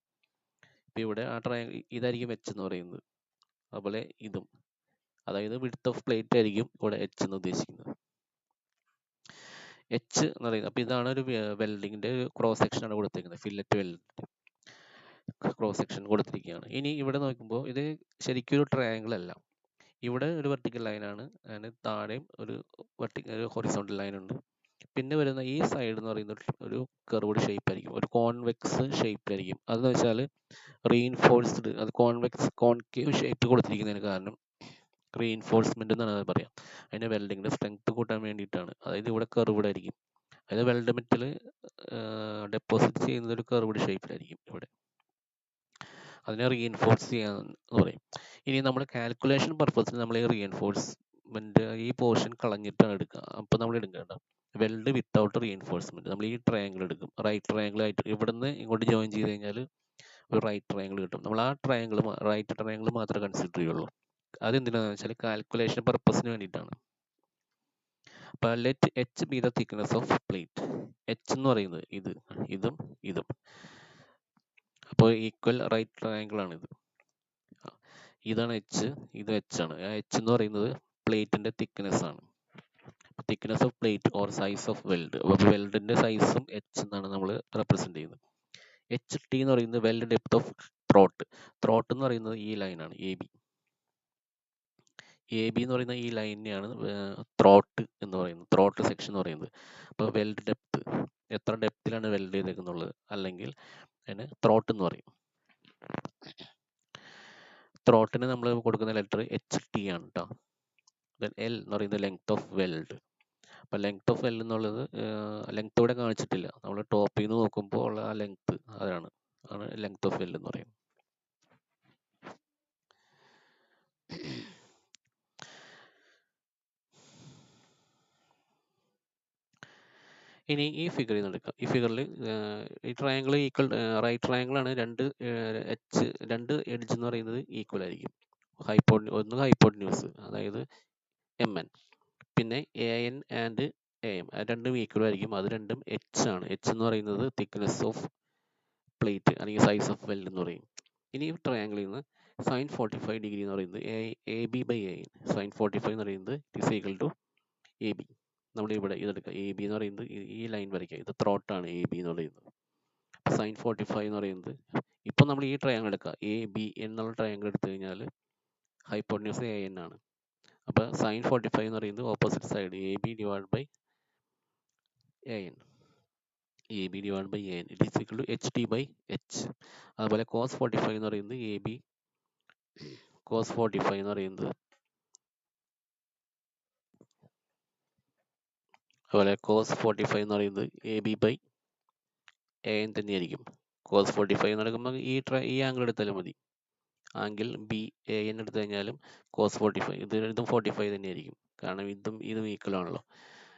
ഇപ്പം ഇവിടെ ആ ഇതായിരിക്കും എച്ച് എന്ന് പറയുന്നത്. അതുപോലെ ഇതും, അതായത് വിഡ്ത്ത് ഓഫ് പ്ലേറ്റ് ആയിരിക്കും ഇവിടെ എച്ച് എന്ന് ഉദ്ദേശിക്കുന്നത്. എച്ച് എന്ന് പറയുന്നത്, അപ്പോൾ ഇതാണ് ഒരു വെൽഡിങ്ങിൻ്റെ ക്രോസ് സെക്ഷൻ ആണ് കൊടുത്തിരിക്കുന്നത്. ഫില്ലറ്റ് വെൽഡ് ക്രോസ് സെക്ഷൻ കൊടുത്തിരിക്കുകയാണ്. ഇനി ഇവിടെ നോക്കുമ്പോൾ ഇത് ശരിക്കും ഒരു ട്രയാങ്കിൾ അല്ല. ഇവിടെ ഒരു വെർട്ടിക്കൽ ലൈനാണ്, അതിന് താഴെയും ഒരു ഹൊറിസോണ്ടൽ ലൈൻ ഉണ്ട്. പിന്നെ വരുന്ന ഈ സൈഡ് എന്ന് പറയുന്നത് ഒരു കർവ്ഡ് ഷേപ്പ് ആയിരിക്കും, ഒരു കോൺവെക്സ് ഷേപ്പിലായിരിക്കും. അതെന്ന് വെച്ചാൽ റീഇൻഫോഴ്സ്ഡ്, അത് കോൺകേവ് ഷേപ്പ് കൊടുത്തിരിക്കുന്നതിന് കാരണം റീഇൻഫോഴ്സ്മെന്റ് എന്നാണ് അത് പറയാം. അതിന്റെ വെൽഡിങ്ങിന്റെ സ്ട്രെങ്ത് കൂട്ടാൻ വേണ്ടിയിട്ടാണ്. അതായത് ഇവിടെ കർവ്ഡ് ആയിരിക്കും, അതായത് വെൽഡ് മെറ്റൽ ഡെപ്പോസിറ്റ് ചെയ്യുന്നത് ഒരു കർവ്ഡ് ഷേപ്പിലായിരിക്കും ഇവിടെ. അതിനെ റീഇൻഫോഴ്സ് ചെയ്യാന്ന് പറയും. ഇനി നമ്മൾ കാൽക്കുലേഷൻ പർപ്പസിന് നമ്മൾ ഈ റീഇൻഫോഴ്സ്മെന്റ് ഈ പോർഷൻ കളഞ്ഞിട്ടാണ് എടുക്കുക. അപ്പോൾ നമ്മൾ എടുക്കേണ്ട വെൽഡ് വിത്തൗട്ട് റീഇൻഫോഴ്സ്മെന്റ്, നമ്മൾ ഈ ട്രയാങ്കിൾ എടുക്കും. റൈറ്റ് ട്രയാങ്കിൾ ആയിട്ട് ഇവിടുന്ന് ഇങ്ങോട്ട് ജോയിൻ ചെയ്ത് കഴിഞ്ഞാൽ ഒരു റൈറ്റ് ട്രയാങ്കിൾ കിട്ടും. നമ്മൾ ആ ട്രയാങ്കിൾ റൈറ്റ് ട്രയാങ്കിൾ മാത്രമേ കൺസിഡർ ചെയ്യുള്ളൂ. അതെന്തിനാണെന്ന് വെച്ചാൽ കാൽക്കുലേഷൻ പർപ്പസിന് വേണ്ടിയിട്ടാണ്. അപ്പോൾ let H B the thickness of plate. H എന്ന് പറയുന്നത് ഇതും ഇതും, അപ്പോൾ ഈക്വൽ റൈറ്റ് ട്രയാങ്കിൾ ആണ് ഇത്. ഇതാണ് എച്ച്, ഇത് എച്ച് ആണ്. ആ എച്ച് എന്ന് പറയുന്നത് പ്ലേറ്റിന്റെ തിക്നെസ് ആണ്. Thickness of plate or size of weld. അപ്പോൾ വെൽഡിന്റെ സൈസും എച്ച് എന്നാണ് നമ്മൾ റെപ്രസെന്റ് ചെയ്യുന്നത്. എച്ച് ടി എന്ന് പറയുന്നത് weld depth of throat. Throat എന്ന് പറയുന്നത് ഈ ലൈനാണ് എ ബി. എ ബി എന്ന് പറയുന്ന ഈ ലൈനെയാണ് ത്രോട്ട് എന്ന് പറയുന്നത്, ത്രോട്ട് സെക്ഷൻ എന്ന് പറയുന്നത്. അപ്പോൾ വെൽഡ് ഡെപ്ത്, എത്ര ഡെപ്തിലാണ് വെൽഡ് ചെയ്തേക്കുന്നുള്ളത്, അല്ലെങ്കിൽ അതിന് ത്രോട്ട് എന്ന് പറയും. ത്രോട്ടിന് നമ്മൾ കൊടുക്കുന്ന ലെറ്റർ എച്ച് ടി ആണ് കേട്ടോ. എൽ എന്ന് പറയുന്നത് ലെങ്ത് ഓഫ് വെൽഡ്. അപ്പോൾ ലെങ്ത് ഓഫ് വെൽഡ് എന്നുള്ളത് ലെങ്ത് ഇവിടെ കാണിച്ചിട്ടില്ല, നമ്മൾ ടോപ്പിൽ നിന്ന് നോക്കുമ്പോൾ ഉള്ള ആ ലെങ്ത് ആണ് ലെങ്ത് ഓഫ് വെൽഡ് എന്ന് പറയുന്നത്. ഇനി ഈ ഫിഗറിൽ നിന്ന് എടുക്കാം. ഈ ഫിഗറിൽ ഈ ട്രയാങ്കിൾ ഈക്വൽ റൈറ്റ് ട്രയാങ്കിൾ ആണ്. രണ്ട് എഡ്ജ് എന്ന് പറയുന്നത് ഈക്വൽ ആയിരിക്കും. ഒന്ന് ഹൈപ്പോട്ടന്യൂസ്, അതായത് എം എൻ, പിന്നെ A N and A M, രണ്ടും ഈക്വൽ ആയിരിക്കും. അത് രണ്ടും എച്ച് ആണ്. എച്ച് എന്ന് പറയുന്നത് തിക്നെസ് ഓഫ് പ്ലേറ്റ് അല്ലെങ്കിൽ സൈസ് ഓഫ് വെൽഡ് എന്ന് പറയും. ഇനി ഈ ട്രയാങ്കിളിൽ നിന്ന് സൈൻ 45 ഡിഗ്രി എന്ന് പറയുന്നത് A B by A N. Sine 45 എന്ന് പറയുന്നത് is equal to A B. നമ്മൾ ഇവിടെ ഇതെടുക്കുക, എ ബി എന്ന് പറയുന്നത് ഈ ലൈൻ വരയ്ക്കുക. ഇത് ത്രോട്ടാണ് എ ബി എന്ന് പറയുന്നത്. സൈൻ 45 എന്ന് പറയുന്നത്, ഇപ്പം നമ്മൾ ഈ ട്രയാങ്കിൾ എടുക്കുക, എ ബി എന്നുള്ള ട്രയാങ്കിൾ എടുത്തു കഴിഞ്ഞാൽ ഹൈപ്പോട്ടന്യൂസ് എ എൻ ആണ്. അപ്പോൾ സൈൻ 45 എന്ന് പറയുന്നത് opposite side A B divide by A N. A B divide by A N it is equal to H T by H. അതുപോലെ കോസ് 45 എന്ന് പറയുന്നത് എ ബി കോസ് 45 എന്ന് പറയുന്നത്, അതുപോലെ കോസ് 45 എന്ന് പറയുന്നത് A B by A N തന്നെയായിരിക്കും. കോസ് 45 എന്ന് പറയുമ്പോൾ ഈ ആംഗിൾ എടുത്താലും മതി. ആംഗിൾ ബി എ എൻ എടുത്തു കഴിഞ്ഞാലും കോസ് 45 ഇതും 45 തന്നെയായിരിക്കും, കാരണം ഇതും ഈക്വൽ ആണല്ലോ.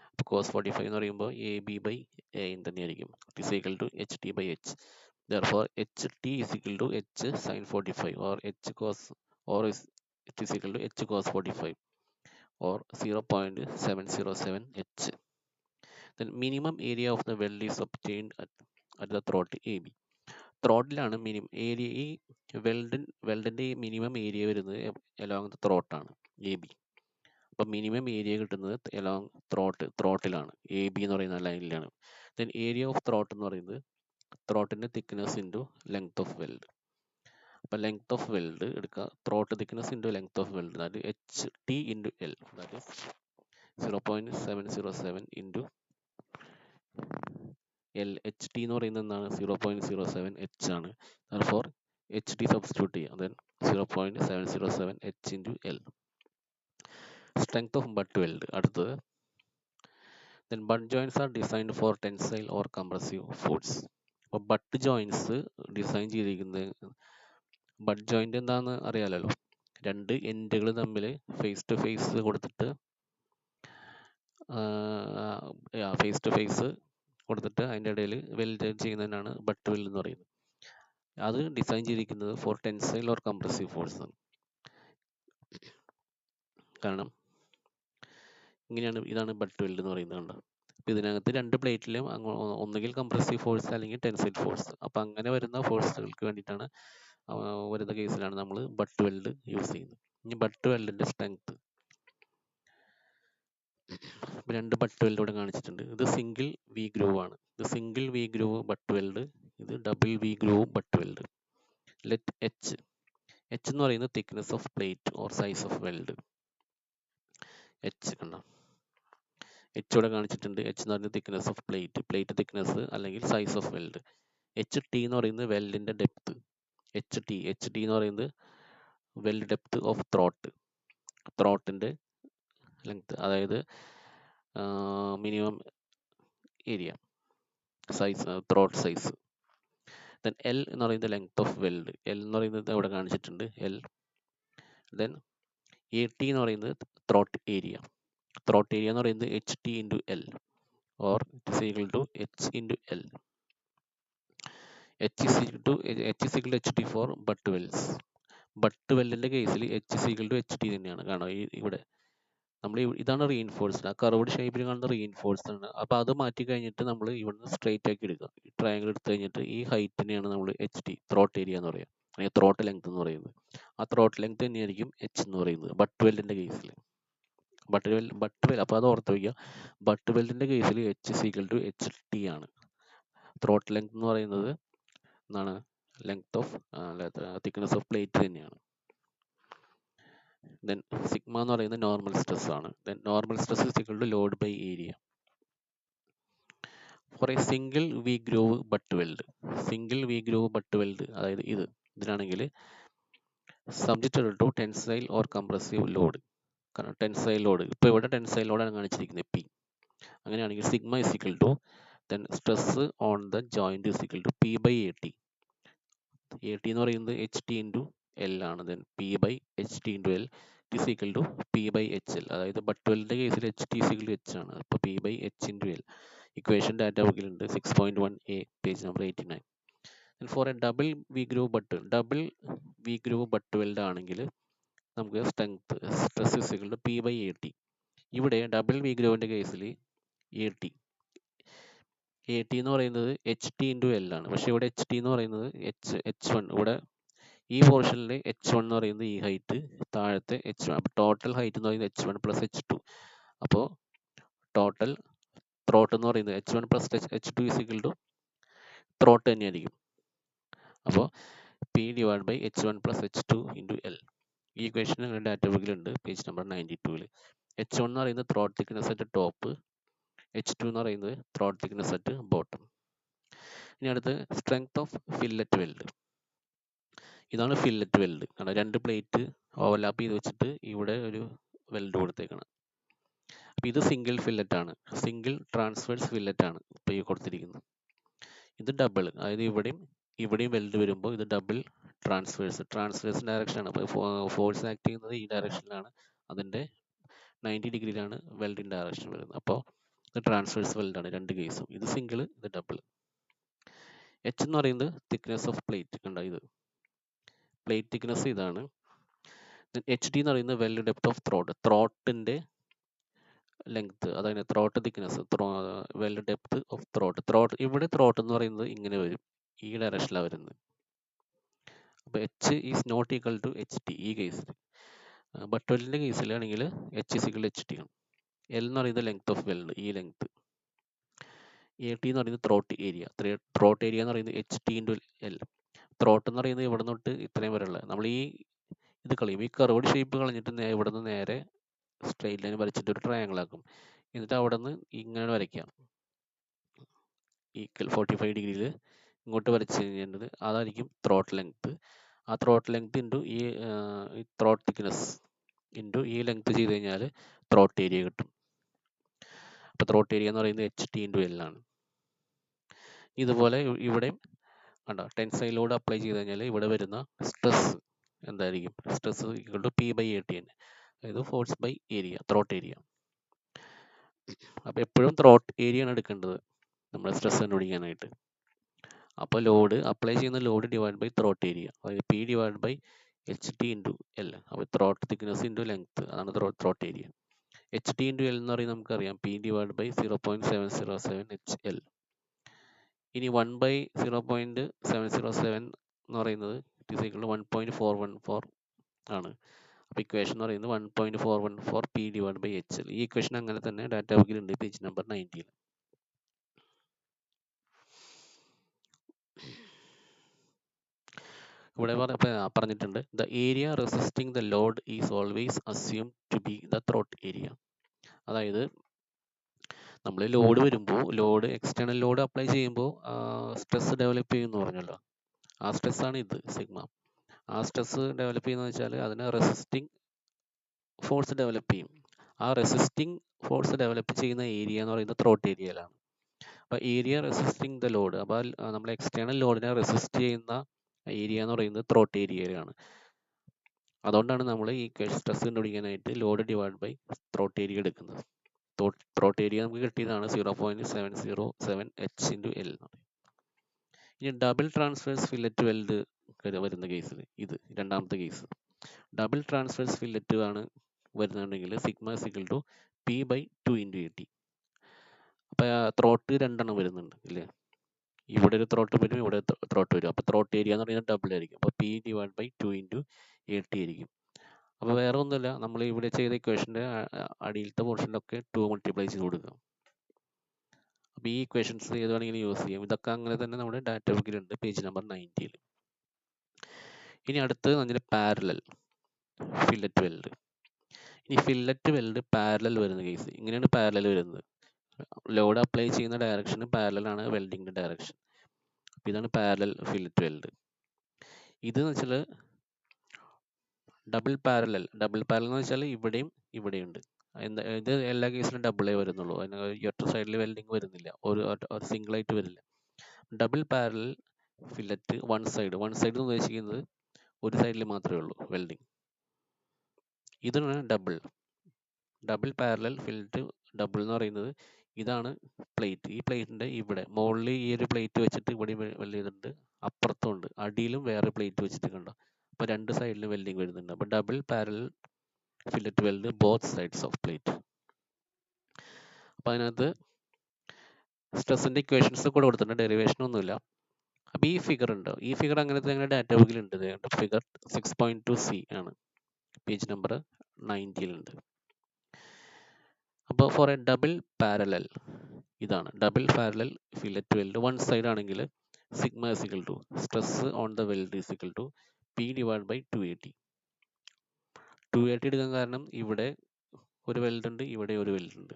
അപ്പോൾ കോസ് 45 എന്ന് പറയുമ്പോൾ A B by A N തന്നെയായിരിക്കും. It is equal to H T by H. Therefore H T is equal to H sine 45 or H cos it is equal to h cos 45 or 0.707 h. Then minimum area of the weld is obtained at the throat AB. ത്രോട്ടിലാണ് മിനിമം ഏരിയ, ഈ വെൽഡിന്റെ മിനിമം ഏരിയ വരുന്നത് അലോങ് ദ ത്രോട്ടാണ് എ ബി. അപ്പം മിനിമം ഏരിയ കിട്ടുന്നത് അലോങ് ത്രോട്ടിലാണ്, എ ബി എന്ന് പറയുന്ന ലൈനിലാണ്. ദെൻ ഏരിയ ഓഫ് ത്രോട്ട് എന്ന് പറയുന്നത് ത്രോട്ടിന്റെ thickness into length of weld. അപ്പം ലെങ്ത് ഓഫ് വെൽഡ് എടുക്കുക, throat thickness into length of weld, that H T into L, that is 0.707 into L. H T എന്ന് പറയുന്നത് എന്താണ്? 0.07 എച്ച് ആണ്. ഫോർ എച്ച് ടി സബ്സ്റ്റിറ്റ്യൂട്ട് ചെയ്യാം. Then 0.707 H into L. Strength of butt weld അടുത്തത്. Then butt joints are designed for tensile or compressive force. അപ്പോൾ ബട്ട് ജോയിൻസ് ഡിസൈൻ ചെയ്തിരിക്കുന്നത്, ബട്ട് ജോയിന്റ് എന്താണെന്ന് അറിയാലോ, രണ്ട് എൻഡുകൾ തമ്മിൽ ഫേസ് ടു ഫേസ് കൊടുത്തിട്ട് അതിൻ്റെ ഇടയിൽ വെൽഡ് ചെയ്യുന്നതിനാണ് ബട്ട് വെൽഡ് എന്ന് പറയുന്നത്. അത് ഡിസൈൻ ചെയ്തിരിക്കുന്നത് for tensile or compressive force ആണ്. കാരണം ഇതാണ് ബട്ട് വെൽഡ് എന്ന് പറയുന്നത്. കണ്ടോ, അപ്പോൾ ഇതിനകത്ത് രണ്ട് പ്ലേറ്റിലും ഒന്നുകിൽ കംപ്രസീവ് ഫോഴ്സ് അല്ലെങ്കിൽ ടെൻസൈൽ ഫോഴ്സ്. അപ്പോൾ അങ്ങനെ വരുന്ന ഫോഴ്സുകൾക്ക് വേണ്ടിയിട്ടാണ് വരുന്ന കേസിലാണ് നമ്മൾ ബട്ട് വെൽഡ് യൂസ് ചെയ്യുന്നത്. ഇനി ബട്ട് വെൽഡിൻ്റെ സ്ട്രെങ്ത്, രണ്ട് ബട്ട് വെൽഡ് ഇവിടെ കാണിച്ചിട്ടുണ്ട്. ഇത് സിംഗിൾ വി ഗ്രൂവ് ആണ്. ഇത് single V groove butt weld, ഇത് double V groove butt weld. Let H എന്ന് പറയുന്നത് thickness of plate or size of weld. H കണ്ടോ, എച്ച് ഇവിടെ കാണിച്ചിട്ടുണ്ട്. എച്ച് എന്ന് പറയുന്നത് തിക്നെസ് ഓഫ് പ്ലേറ്റ് തിക്നെസ് അല്ലെങ്കിൽ size of weld. H T എന്ന് പറയുന്നത് വെൽഡിന്റെ ഡെപ്ത്. എച്ച് ടി എന്ന് പറയുന്നത് വെൽഡ് ഡെപ്ത് ഓഫ് ത്രോട്ടിന്റെ ലെങ്ത്, അതായത് minimum area size, throat size. Then L എന്ന് പറയുന്നത് ലെങ്ത് ഓഫ് വെൽഡ്. എൽ എന്ന് പറയുന്നത് ഇവിടെ കാണിച്ചിട്ടുണ്ട്, എൽ. ദെൻ എ ടി എന്ന് പറയുന്നത് ത്രോട്ട് ഏരിയ. എന്ന് പറയുന്നത് H T into L or it is equal to H into L. H is equal to H T for butt welds. Butt വെല്ലിന്റെ കേസിൽ H is equal to H T തന്നെയാണ്. കാണാം ഇവിടെ നമ്മൾ ഇതാണ് റീഇൻഫോഴ്സ്ഡ്, ആ കർവ്ഡ് ഷേപ്പിൽ കാണുന്ന റീഇൻഫോഴ്സ്ഡ് ആണ്. അപ്പോൾ അത് മാറ്റി കഴിഞ്ഞിട്ട് നമ്മൾ ഇവിടുന്ന് സ്ട്രെയിറ്റ് ആക്കി എടുക്കുക. ഈ ട്രയാങ്കിൾ എടുത്തു കഴിഞ്ഞിട്ട് ഈ ഹൈറ്റിനെയാണ് നമ്മൾ എച്ച് ടി, ത്രോട്ട് ഏരിയ എന്ന് പറയുക, അല്ലെങ്കിൽ ത്രോട്ട് ലെങ്ത് എന്ന് പറയുന്നത്. ആ ത്രോട്ട് ലെങ്ത് തന്നെയായിരിക്കും എച്ച് എന്ന് പറയുന്നത് ബട്ട് വെല്ലിന്റെ കേസിൽ. ബട്ട് വെൽ അപ്പോൾ അത് ഓർത്ത് വയ്ക്കുക. ബട്ട് വെൽഡിന്റെ കേസിൽ H is equal to H T ആണ്. ത്രോട്ട് ലെങ്ത് എന്ന് പറയുന്നത് എന്താണ്, length of thickness of plate തന്നെയാണ്. ദെൻ സിഗ്മ എന്ന് പറയുന്നത് നോർമൽ സ്ട്രെസ് ആണ്. Then normal stress is equal to load by area. For a single V groove butt weld, അതായത് ഇതിനാണെങ്കിൽ subjected to tensile or compressive load. കാരണം ടെൻസൈൽ ലോഡ്, ഇപ്പോൾ ഇവിടെ ടെൻസൈൽ ലോഡാണ് കാണിച്ചിരിക്കുന്നത് പി. അങ്ങനെയാണെങ്കിൽ sigma is equal to then stress on the joint is equal to P by A T. A T എന്ന് പറയുന്നത് എച്ച് ടി ഇൻറ്റു എൽ ആണ്. Then P by H T into L is equal to P by H L. അതായത് ബട്ട് വെൽഡിന്റെ കേസിൽ H T is equal to H ആണ്. അപ്പോൾ P by H into L. Equation data ബുക്കിലുണ്ട് 6.1a, page number 89. For a double V groove butt weld ആണെങ്കിൽ നമുക്ക് stress is equal to P by A T. ഇവിടെ ഡബിൾ വി ഗ്രൂവിന്റെ കേസിൽ എ ടി എന്ന് പറയുന്നത് എച്ച് ടി ഇൻറ്റു എൽ ആണ്. പക്ഷെ ഇവിടെ എച്ച് ടി എന്ന് പറയുന്നത് എച്ച് വൺ, ഇവിടെ ഈ പോർഷനിൽ എച്ച് വൺ എന്ന് പറയുന്നത് ഈ ഹൈറ്റ്, താഴത്തെ എച്ച് വൺ. അപ്പോൾ ടോട്ടൽ ഹൈറ്റ് എന്ന് പറയുന്നത് H one plus H two. അപ്പോൾ ടോട്ടൽ ത്രോട്ട് എന്ന് പറയുന്നത് H one plus H two is equal to throat തന്നെയായിരിക്കും. അപ്പോൾ P divide by H one plus H two into L. ഈ ഇക്വേഷൻ നിങ്ങളുടെ ഡാറ്റ ബുക്കിലുണ്ട് പേജ് നമ്പർ 92. എച്ച് വൺ എന്ന് പറയുന്നത് throat thickness at top, H two എന്ന് പറയുന്നത് ത്രോട്ട് തിക്നെസ് അറ്റ് ബോട്ടം. ഇനി അടുത്ത് സ്ട്രെങ്ത് ഓഫ് ഫില്ലറ്റ് വെൽഡ്. ഇതാണ് ഫില്ലറ്റ് വെൽഡ്. കാരണം രണ്ട് പ്ലേറ്റ് ഓവർലാപ്പ് ചെയ്ത് വെച്ചിട്ട് ഇവിടെ ഒരു വെൽഡ് കൊടുത്തേക്കണം. അപ്പോൾ ഇത് സിംഗിൾ ഫില്ലറ്റ് ആണ്, സിംഗിൾ ട്രാൻസ്വേഴ്സ് ഫില്ലറ്റ് ആണ് ഇപ്പോൾ ഈ കൊടുത്തിരിക്കുന്നത്. ഇത് ഡബിൾ, അതായത് ഇവിടെയും വെൽഡ് വരുമ്പോൾ ഇത് ഡബിൾ ട്രാൻസ്വേഴ്സ് ഡയറക്ഷനാണ്. അപ്പോൾ ഫോഴ്സ് ആക്ട് ചെയ്യുന്നത് ഈ ഡയറക്ഷനിലാണ്, അതിൻ്റെ 90 ഡിഗ്രിയിലാണ് വെൽഡിൻ്റെ ഡയറക്ഷൻ വരുന്നത്. അപ്പോൾ ഇത് ട്രാൻസ്വേഴ്സ് വെൽഡാണ് രണ്ട് കേസും. ഇത് സിംഗിൾ, ഇത് ഡബിൾ. എച്ച് എന്ന് പറയുന്നത് തിക്നെസ് ഓഫ് പ്ലേറ്റ്. കണ്ടോ, ഇത് പ്ലേറ്റ് തിക്നെസ് ഇതാണ്. എച്ച് ഡി എന്ന് പറയുന്നത് വെൽഡ് ഡെപ്ത് ഓഫ് ത്രോട്ടിൻ്റെ ലെങ്ത്, അതായത് throat thickness, weld depth of throat. ഇവിടെ ത്രോട്ട് എന്ന് പറയുന്നത് ഇങ്ങനെ വരും, ഈ ഡയറക്ഷനിലാണ് വരുന്നത്. അപ്പോൾ H is not equal to H T ഈ കേസിൽ. ബട്ട് വെൽഡിൻ്റെ കേസിലാണെങ്കിൽ H is equal to H T ആണ്. എൽ എന്ന് പറയുന്നത് ലെങ്ത് ഓഫ് വെൽഡ്, ഈ ലെങ്ത്. എ ടി എന്ന് പറയുന്നത് ത്രോട്ട് ഏരിയ എന്ന് പറയുന്നത് H T into L. Throat എന്ന് പറയുന്നത് ഇവിടെ തൊട്ട് ഇത്രയും വരെയുള്ള, നമ്മൾ ഇത് കളയും, ഈ കർവ്ഡ് ഷേപ്പ് കളഞ്ഞിട്ട് ഇവിടെ നിന്ന് നേരെ സ്ട്രെയിറ്റ് ലൈൻ വരച്ചിട്ട് ഒരു ട്രയാങ്കിൾ ആക്കും. എന്നിട്ട് അവിടെ നിന്ന് ഇങ്ങനെ വരയ്ക്കാം, ഈക്വൽ 45 ഡിഗ്രിയിൽ ഇങ്ങോട്ട് വരച്ച് കഴിഞ്ഞിട്ട് അതായിരിക്കും ത്രോട്ട് ലെങ്ത്. ആ ത്രോട്ട് ലെങ്ത് ഇൻറ്റു ഈ ത്രോട്ട് തിക്നെസ് ഇൻറ്റു ഈ ലെങ്ത് ചെയ്ത് കഴിഞ്ഞാൽ ത്രോട്ട് ഏരിയ കിട്ടും. അപ്പോൾ ത്രോട്ട് ഏരിയ എന്ന് പറയുന്നത് എച്ച് ടി ഇൻറ്റു എൽ ആണ്. ഇതുപോലെ ഇവിടെയും കണ്ടോ, ടെൻസൈൽ ലോഡ് അപ്ലൈ ചെയ്ത് കഴിഞ്ഞാൽ ഇവിടെ വരുന്ന സ്ട്രെസ് എന്തായിരിക്കും, stress equal to P by A T തന്നെ, അതായത് force by area, throat area. അപ്പോൾ എപ്പോഴും ത്രോട്ട് ഏരിയ ആണ് എടുക്കേണ്ടത് നമ്മുടെ സ്ട്രെസ് കണ്ടുപിടിക്കാനായിട്ട്. അപ്പോൾ ലോഡ് അപ്ലൈ ചെയ്യുന്ന load divide by throat area, അതായത് P divide by H T into L. അപ്പോൾ ത്രോട്ട് തിക്നെസ് ഇൻറ്റു ലെങ്ത്, അതാണ് throat area. H T into L എന്ന് പറയുന്നത് നമുക്കറിയാം P divide by 0.707 H L. ഇനി 1/0.707 എന്ന് പറയുന്നത് ഇറ്റ് ഈസ് ഈക്വൽ ടു 1.414 ആണ്. അപ്പോൾ ഇക്വേഷൻ എന്ന് പറയുന്നത് 1.414 P divide by H L. ഈ ഇക്വേഷൻ അങ്ങനെ തന്നെ ഡാറ്റ ബുക്കിലുണ്ട്, പേജ് നമ്പർ 19. ഇവിടെ പറഞ്ഞിട്ടുണ്ട് the area resisting the load is always assume to be the throat area. അതായത് നമ്മൾ ലോഡ് വരുമ്പോൾ എക്സ്റ്റേണൽ ലോഡ് അപ്ലൈ ചെയ്യുമ്പോൾ സ്ട്രെസ് ഡെവലപ്പ് ചെയ്യുമെന്ന് പറഞ്ഞല്ലോ. ആ സ്ട്രെസ്സാണ് ഇത് സിഗ്മ. ആ സ്ട്രെസ് ഡെവലപ്പ് ചെയ്യുന്നത് വെച്ചാൽ അതിന് റെസിസ്റ്റിംഗ് ഫോഴ്സ് ഡെവലപ്പ് ചെയ്യും. ആ റെസിസ്റ്റിംഗ് ഫോഴ്സ് ഡെവലപ്പ് ചെയ്യുന്ന ഏരിയ എന്ന് പറയുന്നത് ത്രോട്ട് ഏരിയയിലാണ്. അപ്പോൾ ഏരിയ റെസിസ്റ്റിംഗ് ദ ലോഡ്, അപ്പോൾ നമ്മൾ എക്സ്റ്റേണൽ ലോഡിനെ റെസിസ്റ്റ് ചെയ്യുന്ന ഏരിയ എന്ന് പറയുന്നത് ത്രോട്ട് ഏരിയയിലാണ്. അതുകൊണ്ടാണ് നമ്മൾ ഈ സ്ട്രെസ് കണ്ടുപിടിക്കാനായിട്ട് load divide by throat area എടുക്കുന്നത്. ത്രോട്ട് ഏരിയ നമുക്ക് കിട്ടിയതാണ് 0.707 എച്ച് ഇൻറ്റു എൽ. ഇനി ഡബിൾ ട്രാൻസ്വേഴ്സ് ഫില്ലറ്റ് വെൽഡ് വരുന്ന കേസിൽ, ഇത് രണ്ടാമത്തെ കേസ്, ഡബിൾ ട്രാൻസ്വേഴ്സ് ഫില്ലറ്റ് ആണ് വരുന്നുണ്ടെങ്കിൽ sigma equal to P by 2 into A T. അപ്പോൾ ത്രോട്ട് രണ്ടെണ്ണം വരുന്നുണ്ട് ഇല്ലേ, ഇവിടെ ഒരു ത്രോട്ട് വരും, ഇവിടെ ത്രോട്ട് വരും. അപ്പോൾ ത്രോട്ട് ഏരിയ എന്ന് പറയുന്നത് ഡബിൾ ആയിരിക്കും. അപ്പോൾ P divide by 2 into A T ആയിരിക്കും. അപ്പോൾ വേറെ ഒന്നുമില്ല, നമ്മൾ ഇവിടെ ചെയ്ത ഇക്വേഷൻ്റെ അടിയിലത്തെ പോർഷനിലൊക്കെ 2 മൾട്ടിപ്ലൈ ചെയ്ത് കൊടുക്കുക. അപ്പോൾ ഈ ഇക്വേഷൻസ് ഏത് വേണമെങ്കിലും യൂസ് ചെയ്യാം. ഇതൊക്കെ അങ്ങനെ തന്നെ നമ്മുടെ ഡാറ്റ ബുക്കിലുണ്ട്, പേജ് നമ്പർ 90. ഇനി അടുത്ത് അതിൻ്റെ പാരലൽ ഫില്ലറ്റ് വെൽഡ്. ഇനി ഫില്ലറ്റ് വെൽഡ് പാരലൽ വരുന്ന കേസ്, ഇങ്ങനെയാണ് പാരലൽ വരുന്നത്. ലോഡ് അപ്ലൈ ചെയ്യുന്ന ഡയറക്ഷന് പാരലലാണ് വെൽഡിങ്ങിൻ്റെ ഡയറക്ഷൻ. അപ്പോൾ ഇതാണ് പാരലൽ ഫില്ലറ്റ് വെൽഡ്. ഇതെന്ന് വെച്ചാൽ ഡബിൾ പാരലൽ എന്ന് വെച്ചാൽ ഇവിടെയും ഇവിടെയുണ്ട്. ഇത് എല്ലാ കേസിലും ഡബിളേ വരുന്നുള്ളൂ, അതിന് ഒറ്റ സൈഡിൽ വെൽഡിങ് വരുന്നില്ല, ഒരു സിംഗിളായിട്ട് വരില്ല. Double parallel fillet one side എന്ന് ഉദ്ദേശിക്കുന്നത് ഒരു സൈഡിൽ മാത്രമേ ഉള്ളൂ വെൽഡിങ്. ഇതാണ് ഡബിൾ പാരലൽ ഫില്ലറ്റ്. ഡബിൾ എന്ന് പറയുന്നത് ഇതാണ് പ്ലേറ്റ്. ഈ പ്ലേറ്റിൻ്റെ ഇവിടെ മുകളിൽ ഈ ഒരു പ്ലേറ്റ് വെച്ചിട്ട് ഇവിടെ വെൽഡ് ചെയ്തിട്ടുണ്ട്, അപ്പുറത്തുണ്ട് അടിയിലും വേറെ പ്ലേറ്റ് വെച്ചിട്ട് കണ്ടോ. അപ്പോൾ രണ്ട് സൈഡിലും വെൽഡിങ് വരുന്നുണ്ട്. അപ്പോൾ double parallel fillet weld both sides of plate. അപ്പോൾ അതിനകത്ത് സ്ട്രെസ്സിൻ്റെ ഇക്വേഷൻസ് കൂടെ കൊടുത്തിട്ടുണ്ട്, ഡെറിവേഷൻ ഒന്നുമില്ല. അപ്പോൾ ഈ ഫിഗർ ഉണ്ട്, ഈ ഫിഗർ അങ്ങനത്തെ ഞങ്ങളുടെ ഡാറ്റ ബുക്കിലുണ്ട്. ഫിഗർ 6.2C ആണ്, പേജ് നമ്പർ 90 അപ്പോൾ ഫോർ എ ഡബിൾ പാരലൽ, ഇതാണ് double parallel fillet weld one side ആണെങ്കിൽ sigma is equal to stress on the weld is equal to P divide by 280. 280 എടുക്കാൻ കാരണം ഇവിടെ ഒരു വെൽഡ് ഉണ്ട്, ഇവിടെ ഒരു വെൽഡ് ഉണ്ട്.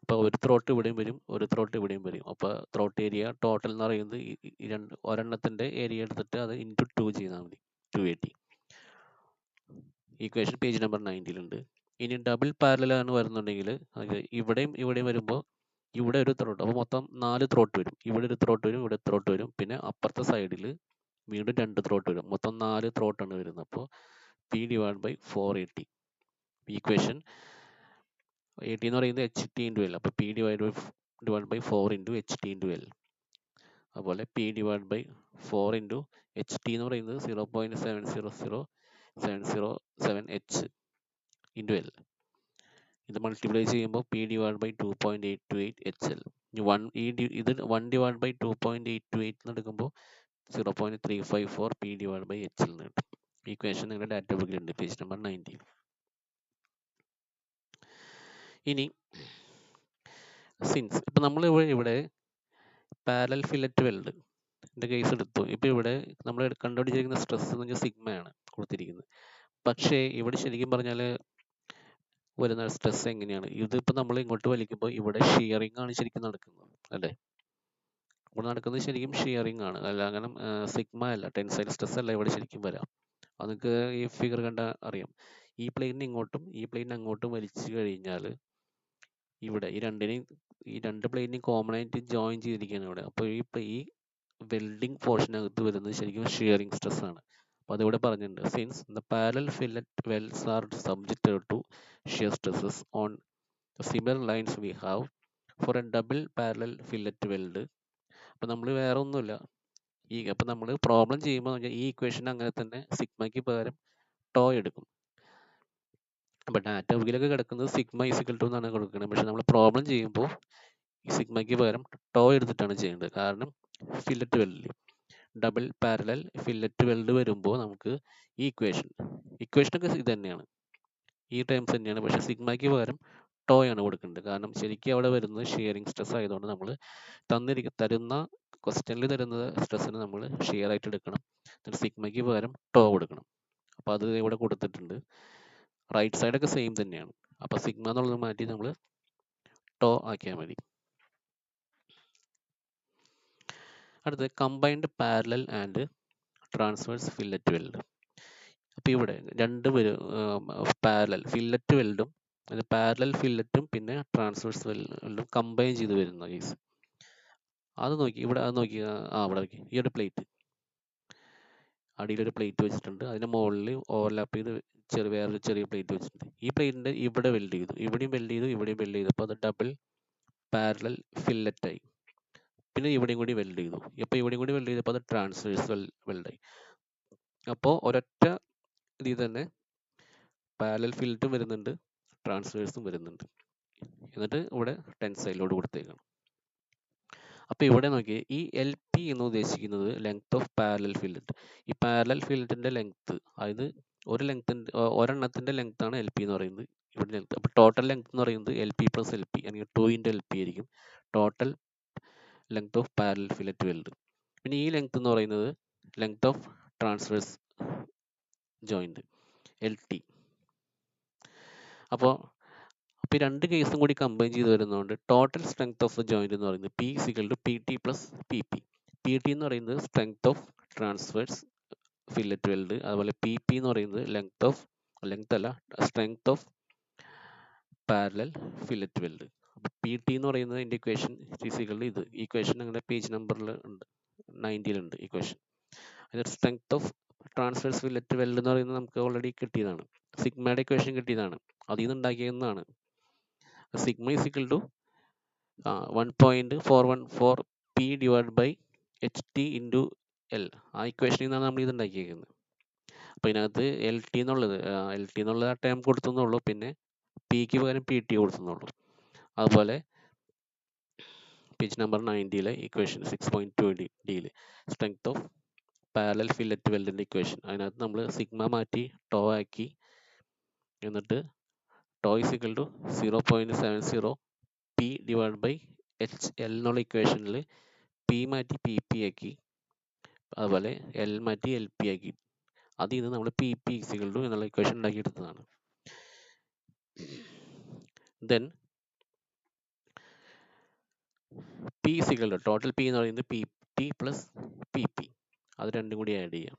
അപ്പോൾ ഒരു ത്രോട്ട് ഇവിടെയും വരും, ഒരു ത്രോട്ട് ഇവിടെയും വരും. അപ്പോൾ ത്രോട്ട് ഏരിയ ടോട്ടൽ എന്ന് പറയുന്നത് ഒരെണ്ണത്തിൻ്റെ ഏരിയ എടുത്തിട്ട് അത് ഇൻറ്റു 2 ചെയ്താൽ മതി, 280. ഈക്വേഷൻ പേജ് നമ്പർ 90 ഇനി ഡബിൾ പാരലാണ് വരുന്നുണ്ടെങ്കിൽ ഇവിടെയും വരുമ്പോൾ ഇവിടെ ഒരു ത്രോട്ട്, അപ്പോൾ മൊത്തം 4 ത്രോട്ട് വരും. ഇവിടെ ഒരു ത്രോട്ട് വരും, ഇവിടെ ത്രോട്ട് വരും, പിന്നെ അപ്പുറത്തെ സൈഡിൽ വീണ്ടും 2 ത്രോട്ട് വരും. മൊത്തം 4 ത്രോട്ടാണ് വരുന്നത്. അപ്പോൾ പി ഡിവൈഡ് ബൈ 480. ഈക്വേഷൻ 80 എന്ന് പറയുന്നത് എച്ച് ടി ഇൻറ്റു എൽ. അപ്പോൾ P divide by 4 into H T into L. അതുപോലെ P divide by 4 into H T എന്ന് പറയുന്നത് 0.707 എച്ച് ഇൻറ്റു എൽ. ഇത് മൾട്ടിപ്ലൈ ചെയ്യുമ്പോൾ P divide by 2.828 H L. ഇത് 1 ഡിവൈഡ് ബൈ 2.828 എന്ന് എടുക്കുമ്പോൾ 0.354 P divide by H L എന്ന് കിട്ടും. ഈക്വേഷൻ നിങ്ങളുടെ ഡാറ്റ ബുക്കിലുണ്ട്, പേജ് നമ്പർ 90. ഇനി സിൻസ് ഇപ്പം നമ്മൾ ഇവിടെ പാരലൽ ഫില്ലറ്റ് വെൽഡിൻ്റെ കേസ് എടുത്തു. ഇപ്പോൾ ഇവിടെ നമ്മൾ കണ്ടുപിടിച്ചിരിക്കുന്ന സ്ട്രെസ് എന്ന് പറഞ്ഞാൽ സിഗ്മയാണ് കൊടുത്തിരിക്കുന്നത്. പക്ഷേ ഇവിടെ ശരിക്കും പറഞ്ഞാൽ വരുന്ന സ്ട്രെസ് എങ്ങനെയാണ്, ഇതിപ്പോൾ നമ്മൾ ഇങ്ങോട്ട് വലിക്കുമ്പോൾ ഇവിടെ ഷിയറിംഗ് ആണ് ശരിക്കും നടക്കുന്നത് അല്ലേ. ഇവിടെ നടക്കുന്നത് ശരിക്കും ഷിയറിംഗ് ആണ്, അല്ല അങ്ങനെ സിഗ്മ അല്ല, ടെൻസൈൽ സ്ട്രെസ് അല്ല ഇവിടെ ശരിക്കും വരാം. അത് നിങ്ങൾക്ക് ഈ ഫിഗർ കണ്ടാൽ അറിയാം. ഈ പ്ലെയിനിന് ഇങ്ങോട്ടും ഈ പ്ലെയിനിന് അങ്ങോട്ടും വലിച്ചു കഴിഞ്ഞാൽ ഇവിടെ ഈ രണ്ട് പ്ലെയിനെയും കോമൺ ആയിട്ട് ജോയിൻ ചെയ്തിരിക്കുകയാണ് ഇവിടെ. അപ്പോൾ ഈ വെൽഡിങ് പോർഷനകത്ത് വരുന്നത് ശരിക്കും ഷിയറിംഗ് സ്ട്രെസ് ആണ്. അപ്പോൾ അതിവിടെ പറഞ്ഞിട്ടുണ്ട്, since the parallel fillet welds are subjected to shear stresses on similar lines we have for a double parallel fillet weld. അപ്പോൾ നമ്മൾ വേറെ ഒന്നുമില്ല, അപ്പോൾ നമ്മൾ പ്രോബ്ലം ചെയ്യുമ്പോൾ ഈ ഇക്വേഷൻ അങ്ങനെ തന്നെ സിഗ്മയ്ക്ക് പകരം ടോ എടുക്കും. അപ്പോൾ ഡാറ്റ ബുക്കിലൊക്കെ കിടക്കുന്നത് സിഗ്മ ഈസിക്കൽ ടു എന്നാണ് കൊടുക്കുന്നത്. പക്ഷെ നമ്മൾ പ്രോബ്ലം ചെയ്യുമ്പോൾ ഈ സിഗ്മയ്ക്ക് പകരം ടോ എടുത്തിട്ടാണ് ചെയ്യേണ്ടത്. കാരണം ഫില്ലറ്റ് വെൽഡിൽ ഡബിൾ പാരലൽ ഫില്ലറ്റ് വെൽഡ് വരുമ്പോൾ നമുക്ക് ഈ ഇക്വേഷനൊക്കെ ഇത് തന്നെയാണ്, ഈ ടേംസ് തന്നെയാണ്. പക്ഷേ സിഗ്മയ്ക്ക് പകരം ടോ ആണ് കൊടുക്കേണ്ടത്. കാരണം ശരിക്കും അവിടെ വരുന്നത് ഷിയറിംഗ് സ്ട്രെസ് ആയതുകൊണ്ട് നമ്മൾ തരുന്ന ക്വസ്റ്റ്യനിൽ തരുന്ന സ്ട്രെസ്സിന് നമ്മൾ ഷിയർ ആയിട്ട് എടുക്കണം. എന്നിട്ട് സിഗ്മയ്ക്ക് പകരം ടോ കൊടുക്കണം. അപ്പോൾ അത് ഇവിടെ കൊടുത്തിട്ടുണ്ട്. റൈറ്റ് സൈഡൊക്കെ സെയിം തന്നെയാണ്. അപ്പോൾ സിഗ്മ എന്നുള്ളത് മാറ്റി നമ്മൾ ടോ ആക്കിയാൽ മതി. അടുത്തത് combined parallel and transverse fillet weld. അപ്പോൾ ഇവിടെ രണ്ട് പാരലൽ ഫില്ലറ്റ് വെൽഡും പാരലൽ ഫില്ലറ്റും പിന്നെ ട്രാൻസ്വേഴ്സ് വെൽഡും കമ്പൈൻ ചെയ്ത് വരുന്ന കേസ് അത് നോക്കി ഇവിടെ അവിടെ നോക്കി ഈ ഒരു പ്ലേറ്റ് അടിയിലൊരു പ്ലേറ്റ് വെച്ചിട്ടുണ്ട്, അതിൻ്റെ മുകളിൽ ഓവർലാപ്പ് ചെയ്ത് വേറൊരു ചെറിയ പ്ലേറ്റ് വെച്ചിട്ടുണ്ട്. ഈ പ്ലേറ്റിൻ്റെ ഇവിടെ വെൽഡ് ചെയ്തു, ഇവിടെയും വെൽഡ് ചെയ്തു, ഇവിടെയും വെൽഡ് ചെയ്തു. അപ്പോൾ അത് ഡബിൾ പാരലൽ ഫില്ലറ്റായി. പിന്നെ ഇവിടെയും കൂടി വെൽഡ് ചെയ്തു. അപ്പോൾ ഇവിടെയും കൂടി വെൽഡ് ചെയ്തപ്പോൾ അത് ട്രാൻസ്വേഴ്സ് വെൽഡായി. അപ്പോൾ ഒരൊറ്റ ഇതിൽ തന്നെ പാരലൽ ഫില്ലറ്റും വരുന്നുണ്ട്, ട്രാൻസ്വേഴ്സും വരുന്നുണ്ട്. എന്നിട്ട് ഇവിടെ ടെൻസൈലോട് കൊടുത്തേക്കണം. അപ്പോൾ ഇവിടെ നോക്കി ഈ എൽ പി എന്ന് ഉദ്ദേശിക്കുന്നത് ലെങ്ത് ഓഫ് പാരലൽ ഫില്ലറ്റ്. ഈ പാരലൽ ഫില്ലറ്റിന്റെ ലെങ്ത്, അതായത് ഒരെണ്ണത്തിന്റെ ലെങ്ത് ആണ് എൽ പി എന്ന് പറയുന്നത്. ഇവിടെ ലെങ്ത്, അപ്പോൾ ടോട്ടൽ ലെങ്ത് എന്ന് പറയുന്നത് L P plus L P അല്ലെങ്കിൽ 2 × എൽ പി ആയിരിക്കും total length of parallel fillet weld. പിന്നെ ഈ ലെങ്ത് എന്ന് പറയുന്നത് length of transverse joint L T. അപ്പോൾ ഈ രണ്ട് കേസും കൂടി കമ്പൈൻ ചെയ്ത് വരുന്നതുകൊണ്ട് total strength of the joint എന്ന് പറയുന്നത് P is equal to P T plus P P. P T എന്ന് പറയുന്നത് strength of transverse fillet weld, അതുപോലെ പി പി എന്ന് പറയുന്നത് strength of parallel fillet weld. അപ്പോൾ പി ടി എന്ന് പറയുന്നത് ഇതിൻ്റെ ഇക്വേഷൻ ഇസിക്കൽ ഇത് ഇക്വേഷൻ അങ്ങനെ പേജ് നമ്പറിൽ ഉണ്ട്, 90 ഇക്വേഷൻ. അതിൽ strength of transverse fillet weld എന്ന് പറയുന്നത് നമുക്ക് ഓൾറെഡി കിട്ടിയതാണ്, സിഗ്മയുടെ ഇക്വേഷൻ കിട്ടിയതാണ്, അതിൽ നിന്ന് ഉണ്ടാക്കിയതെന്നാണ്. Sigma is equal to 1.414 P divide by H T into L. ആ ഇക്വേഷനിൽ നിന്നാണ് നമ്മൾ ഇത് ഉണ്ടാക്കിയിരിക്കുന്നത്. അപ്പോൾ ഇതിനകത്ത് എൽ ടി എന്നുള്ളത് ആ ടേം കൊടുത്തുന്നുള്ളൂ, പിന്നെ പിക്ക് പകരം പി ടി കൊടുത്തുന്നുള്ളൂ. അതുപോലെ പേജ് നമ്പർ 90 ഇക്വേഷൻ 6.2 ഡിയിൽ സ്ട്രെങ്ത് ഓഫ് പാരലൽ ഫില്ലറ്റ് വെൽഡിൻ്റെ ഇക്വേഷൻ, അതിനകത്ത് നമ്മൾ സിഗ്മ മാറ്റി ടോ ആക്കി. എന്നിട്ട് tau is equal to 0.70 P divide by H L എന്നുള്ള ഇക്വേഷനിൽ പി മാറ്റി പി പി ആക്കി, അതുപോലെ എൽ മാറ്റി എൽ പി ആക്കി. അതിൽ നിന്ന് നമ്മൾ പി പി ഇസിക്കൽ ടു എന്നുള്ള ഇക്വേഷൻ ഉണ്ടാക്കിയെടുത്തതാണ്. Then P is equal to total P എന്ന് പറയുന്നത് P T plus P P, അത് രണ്ടും കൂടി ആഡ് ചെയ്യാം.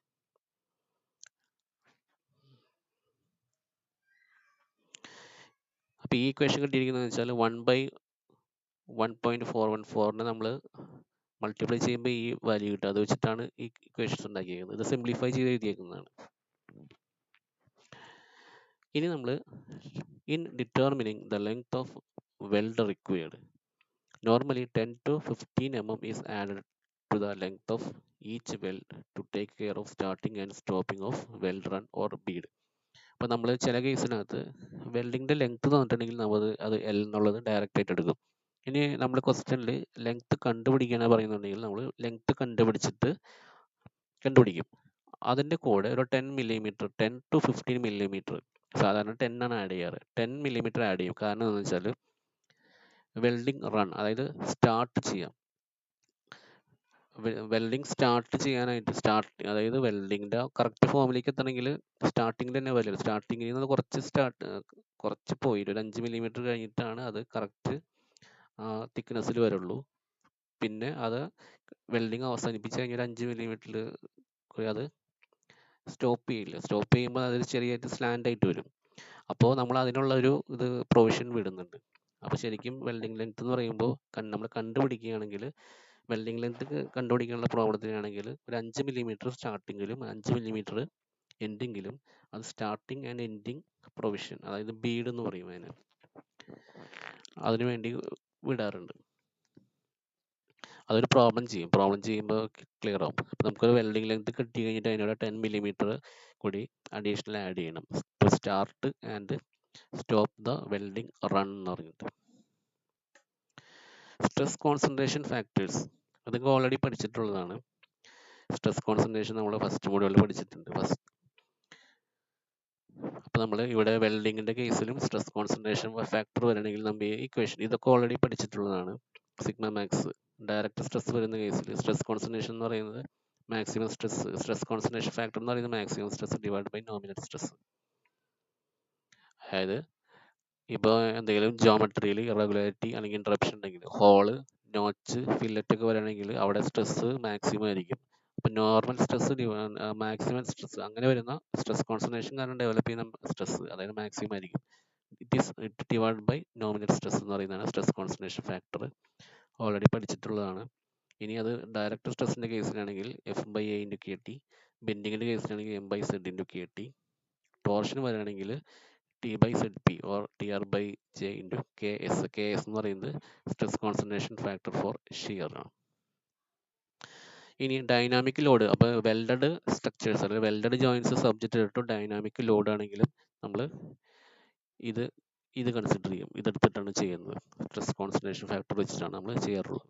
അപ്പോൾ ഈ ഇക്വേഷൻ കിട്ടിയിരിക്കുന്നതെന്ന് വെച്ചാൽ 1/1.414 നമ്മൾ മൾട്ടിപ്ലൈ ചെയ്യുമ്പോൾ ഈ വാല്യൂ കിട്ടും. അത് വെച്ചിട്ടാണ് ഈ ഇക്വേഷൻസ് ഉണ്ടാക്കിയിരിക്കുന്നത്. ഇത് സിംപ്ലിഫൈ ചെയ്ത് എഴുതിയേക്കുന്നതാണ്. ഇനി നമ്മൾ in determining the length of weld required, normally 10 to 15 mm is added to the length of each weld to take care of starting and stopping of weld run or bead. അപ്പോൾ നമ്മൾ ചില കേസിനകത്ത് വെൽഡിങ്ങിൻ്റെ ലെങ്ത് തന്നിട്ടുണ്ടെങ്കിൽ നമ്മൾ അത് എൽ എന്നുള്ളത് ഡയറക്റ്റ് ആയിട്ട് എടുക്കും. ഇനി നമ്മൾ ക്വസ്റ്റ്യനിൽ ലെങ്ത് കണ്ടുപിടിക്കാനാണ് പറയുന്നുണ്ടെങ്കിൽ നമ്മൾ ലെങ്ത് കണ്ടുപിടിക്കും. അതിൻ്റെ കൂടെ ഒരു 10 to 15 millimeter, സാധാരണ 10 ആണ് ആഡ് ചെയ്യാറ്, 10 millimeter ആഡ് ചെയ്യും. കാരണം എന്താണെന്ന് വെച്ചാൽ വെൽഡിങ് റൺ, അതായത് സ്റ്റാർട്ട് ചെയ്യാം. വെൽഡിങ് സ്റ്റാർട്ട് ചെയ്യാനായിട്ട് അതായത് വെൽഡിങ്ങിൻ്റെ കറക്റ്റ് ഫോമിലേക്ക് എത്തണമെങ്കിൽ സ്റ്റാർട്ടിങ്ങിൽ തന്നെ വരില്ല. സ്റ്റാർട്ടിങ്ങിൽ നിന്ന് കുറച്ച് പോയിട്ട് ഒരു 5 millimeter കഴിഞ്ഞിട്ടാണ് അത് കറക്റ്റ് തിക്നെസ്സിൽ വരുള്ളൂ. പിന്നെ അത് വെൽഡിങ് അവസാനിപ്പിച്ച് കഴിഞ്ഞാൽ 5 millimeter അത് സ്റ്റോപ്പ് ചെയ്യില്ല. സ്റ്റോപ്പ് ചെയ്യുമ്പോൾ അത് ചെറിയായിട്ട് സ്ലാൻഡ് ആയിട്ട് വരും. അപ്പോൾ നമ്മൾ അതിനുള്ള ഒരു പ്രൊവിഷൻ വിടുന്നുണ്ട്. അപ്പോൾ ശരിക്കും വെൽഡിങ് ലെങ്ത് എന്ന് പറയുമ്പോൾ നമ്മൾ കണ്ടുപിടിക്കുകയാണെങ്കിൽ വെൽഡിങ് ലെങ്ത് കണ്ടുപിടിക്കാനുള്ള പ്രോബ്ലത്തിനാണെങ്കിൽ ഒരു 5 millimeter സ്റ്റാർട്ടിങ്ങിലും 5 millimeter എൻഡിങ്ങിലും അത് സ്റ്റാർട്ടിങ് ആൻഡ് എൻഡിങ് പ്രൊവിഷൻ, അതായത് ബീഡ് എന്ന് പറയും അതിനു വേണ്ടി വിടാറുണ്ട്. അതൊരു പ്രോബ്ലം ചെയ്യുമ്പോൾ ക്ലിയർ ആവും. അപ്പോൾ നമുക്കൊരു വെൽഡിങ് ലെങ്ത് കിട്ടി കഴിഞ്ഞിട്ട് അതിനോട് 10 millimeter കൂടി അഡീഷണൽ ആഡ് ചെയ്യണം to start and stop the welding run എന്ന് പറഞ്ഞിട്ട്. സ്ട്രെസ് കോൺസെൻട്രേഷൻ ഫാക്ടേഴ്സ് അതൊക്കെ ഓൾറെഡി പഠിച്ചിട്ടുള്ളതാണ്. സ്ട്രെസ് കോൺസെൻട്രേഷൻ നമ്മൾ ഫസ്റ്റ് മോഡ്യൂളിൽ പഠിച്ചിട്ടുണ്ട്. അപ്പോൾ നമ്മൾ ഇവിടെ വെൽഡിങ്ങിൻ്റെ കേസിലും സ്ട്രെസ് കോൺസെൻട്രേഷൻ ഫാക്ടർ വരണമെങ്കിൽ നമ്മൾ ഈ ഇക്വേഷൻ ഇതൊക്കെ ഓൾറെഡി പഠിച്ചിട്ടുള്ളതാണ്. സിഗ്മ മാക്സ് ഡയറക്റ്റ് സ്ട്രെസ് വരുന്ന കേസിൽ സ്ട്രെസ് കോൺസെൻട്രേഷൻ എന്ന് പറയുന്നത് മാക്സിമം സ്ട്രെസ് കോൺസെൻട്രേഷൻ ഫാക്ടർ എന്ന് പറയുന്നത് maximum stress divide by nominal stress. അതായത് ഇപ്പോൾ എന്തെങ്കിലും ജോമെട്രിയിൽ ഇറഗുലാരിറ്റി അല്ലെങ്കിൽ ഇൻട്രപ്ഷൻ ഉണ്ടെങ്കിൽ ഹോള് നോച്ച് ഫില്ലറ്റ് ഒക്കെ വരികയാണെങ്കിൽ അവിടെ സ്ട്രെസ് മാക്സിമം ആയിരിക്കും. അപ്പോൾ നോർമൽ സ്ട്രെസ് മാക്സിമം സ്ട്രെസ് അങ്ങനെ വരുന്ന സ്ട്രെസ് കോൺസെൻട്രേഷൻ കാരണം ഡെവലപ്പ് ചെയ്യുന്ന സ്ട്രെസ് അതായത് മാക്സിമം ആയിരിക്കും. It divide by nominal stress എന്ന് പറയുന്നതാണ് സ്ട്രെസ് കോൺസെൻട്രേഷൻ ഫാക്ടർ. ഓൾറെഡി പഠിച്ചിട്ടുള്ളതാണ്. ഇനി അത് ഡയറക്റ്റ് സ്ട്രെസ്സിൻ്റെ കേസിലാണെങ്കിൽ F by A into K T, ബെൻഡിങ്ങിൻ്റെ കേസിലാണെങ്കിൽ M by Z into K T, torsion വരികയാണെങ്കിൽ T by Z P or T R by J into K S. K S എന്ന് പറയുന്നത് stress concentration factor for shear ആണ്. ഇനി ഡൈനാമിക് ലോഡ്, അപ്പോൾ വെൽഡഡ് സ്ട്രക്ചേഴ്സ് അല്ലെങ്കിൽ welded joints subject to dynamic load ആണെങ്കിലും നമ്മൾ ഇത് കൺസിഡർ ചെയ്യും. ഇതെടുത്തിട്ടാണ് ചെയ്യുന്നത്. സ്ട്രെസ് കോൺസെൻട്രേഷൻ ഫാക്ടർ വെച്ചിട്ടാണ് നമ്മൾ ചെയ്യാറുള്ളത്.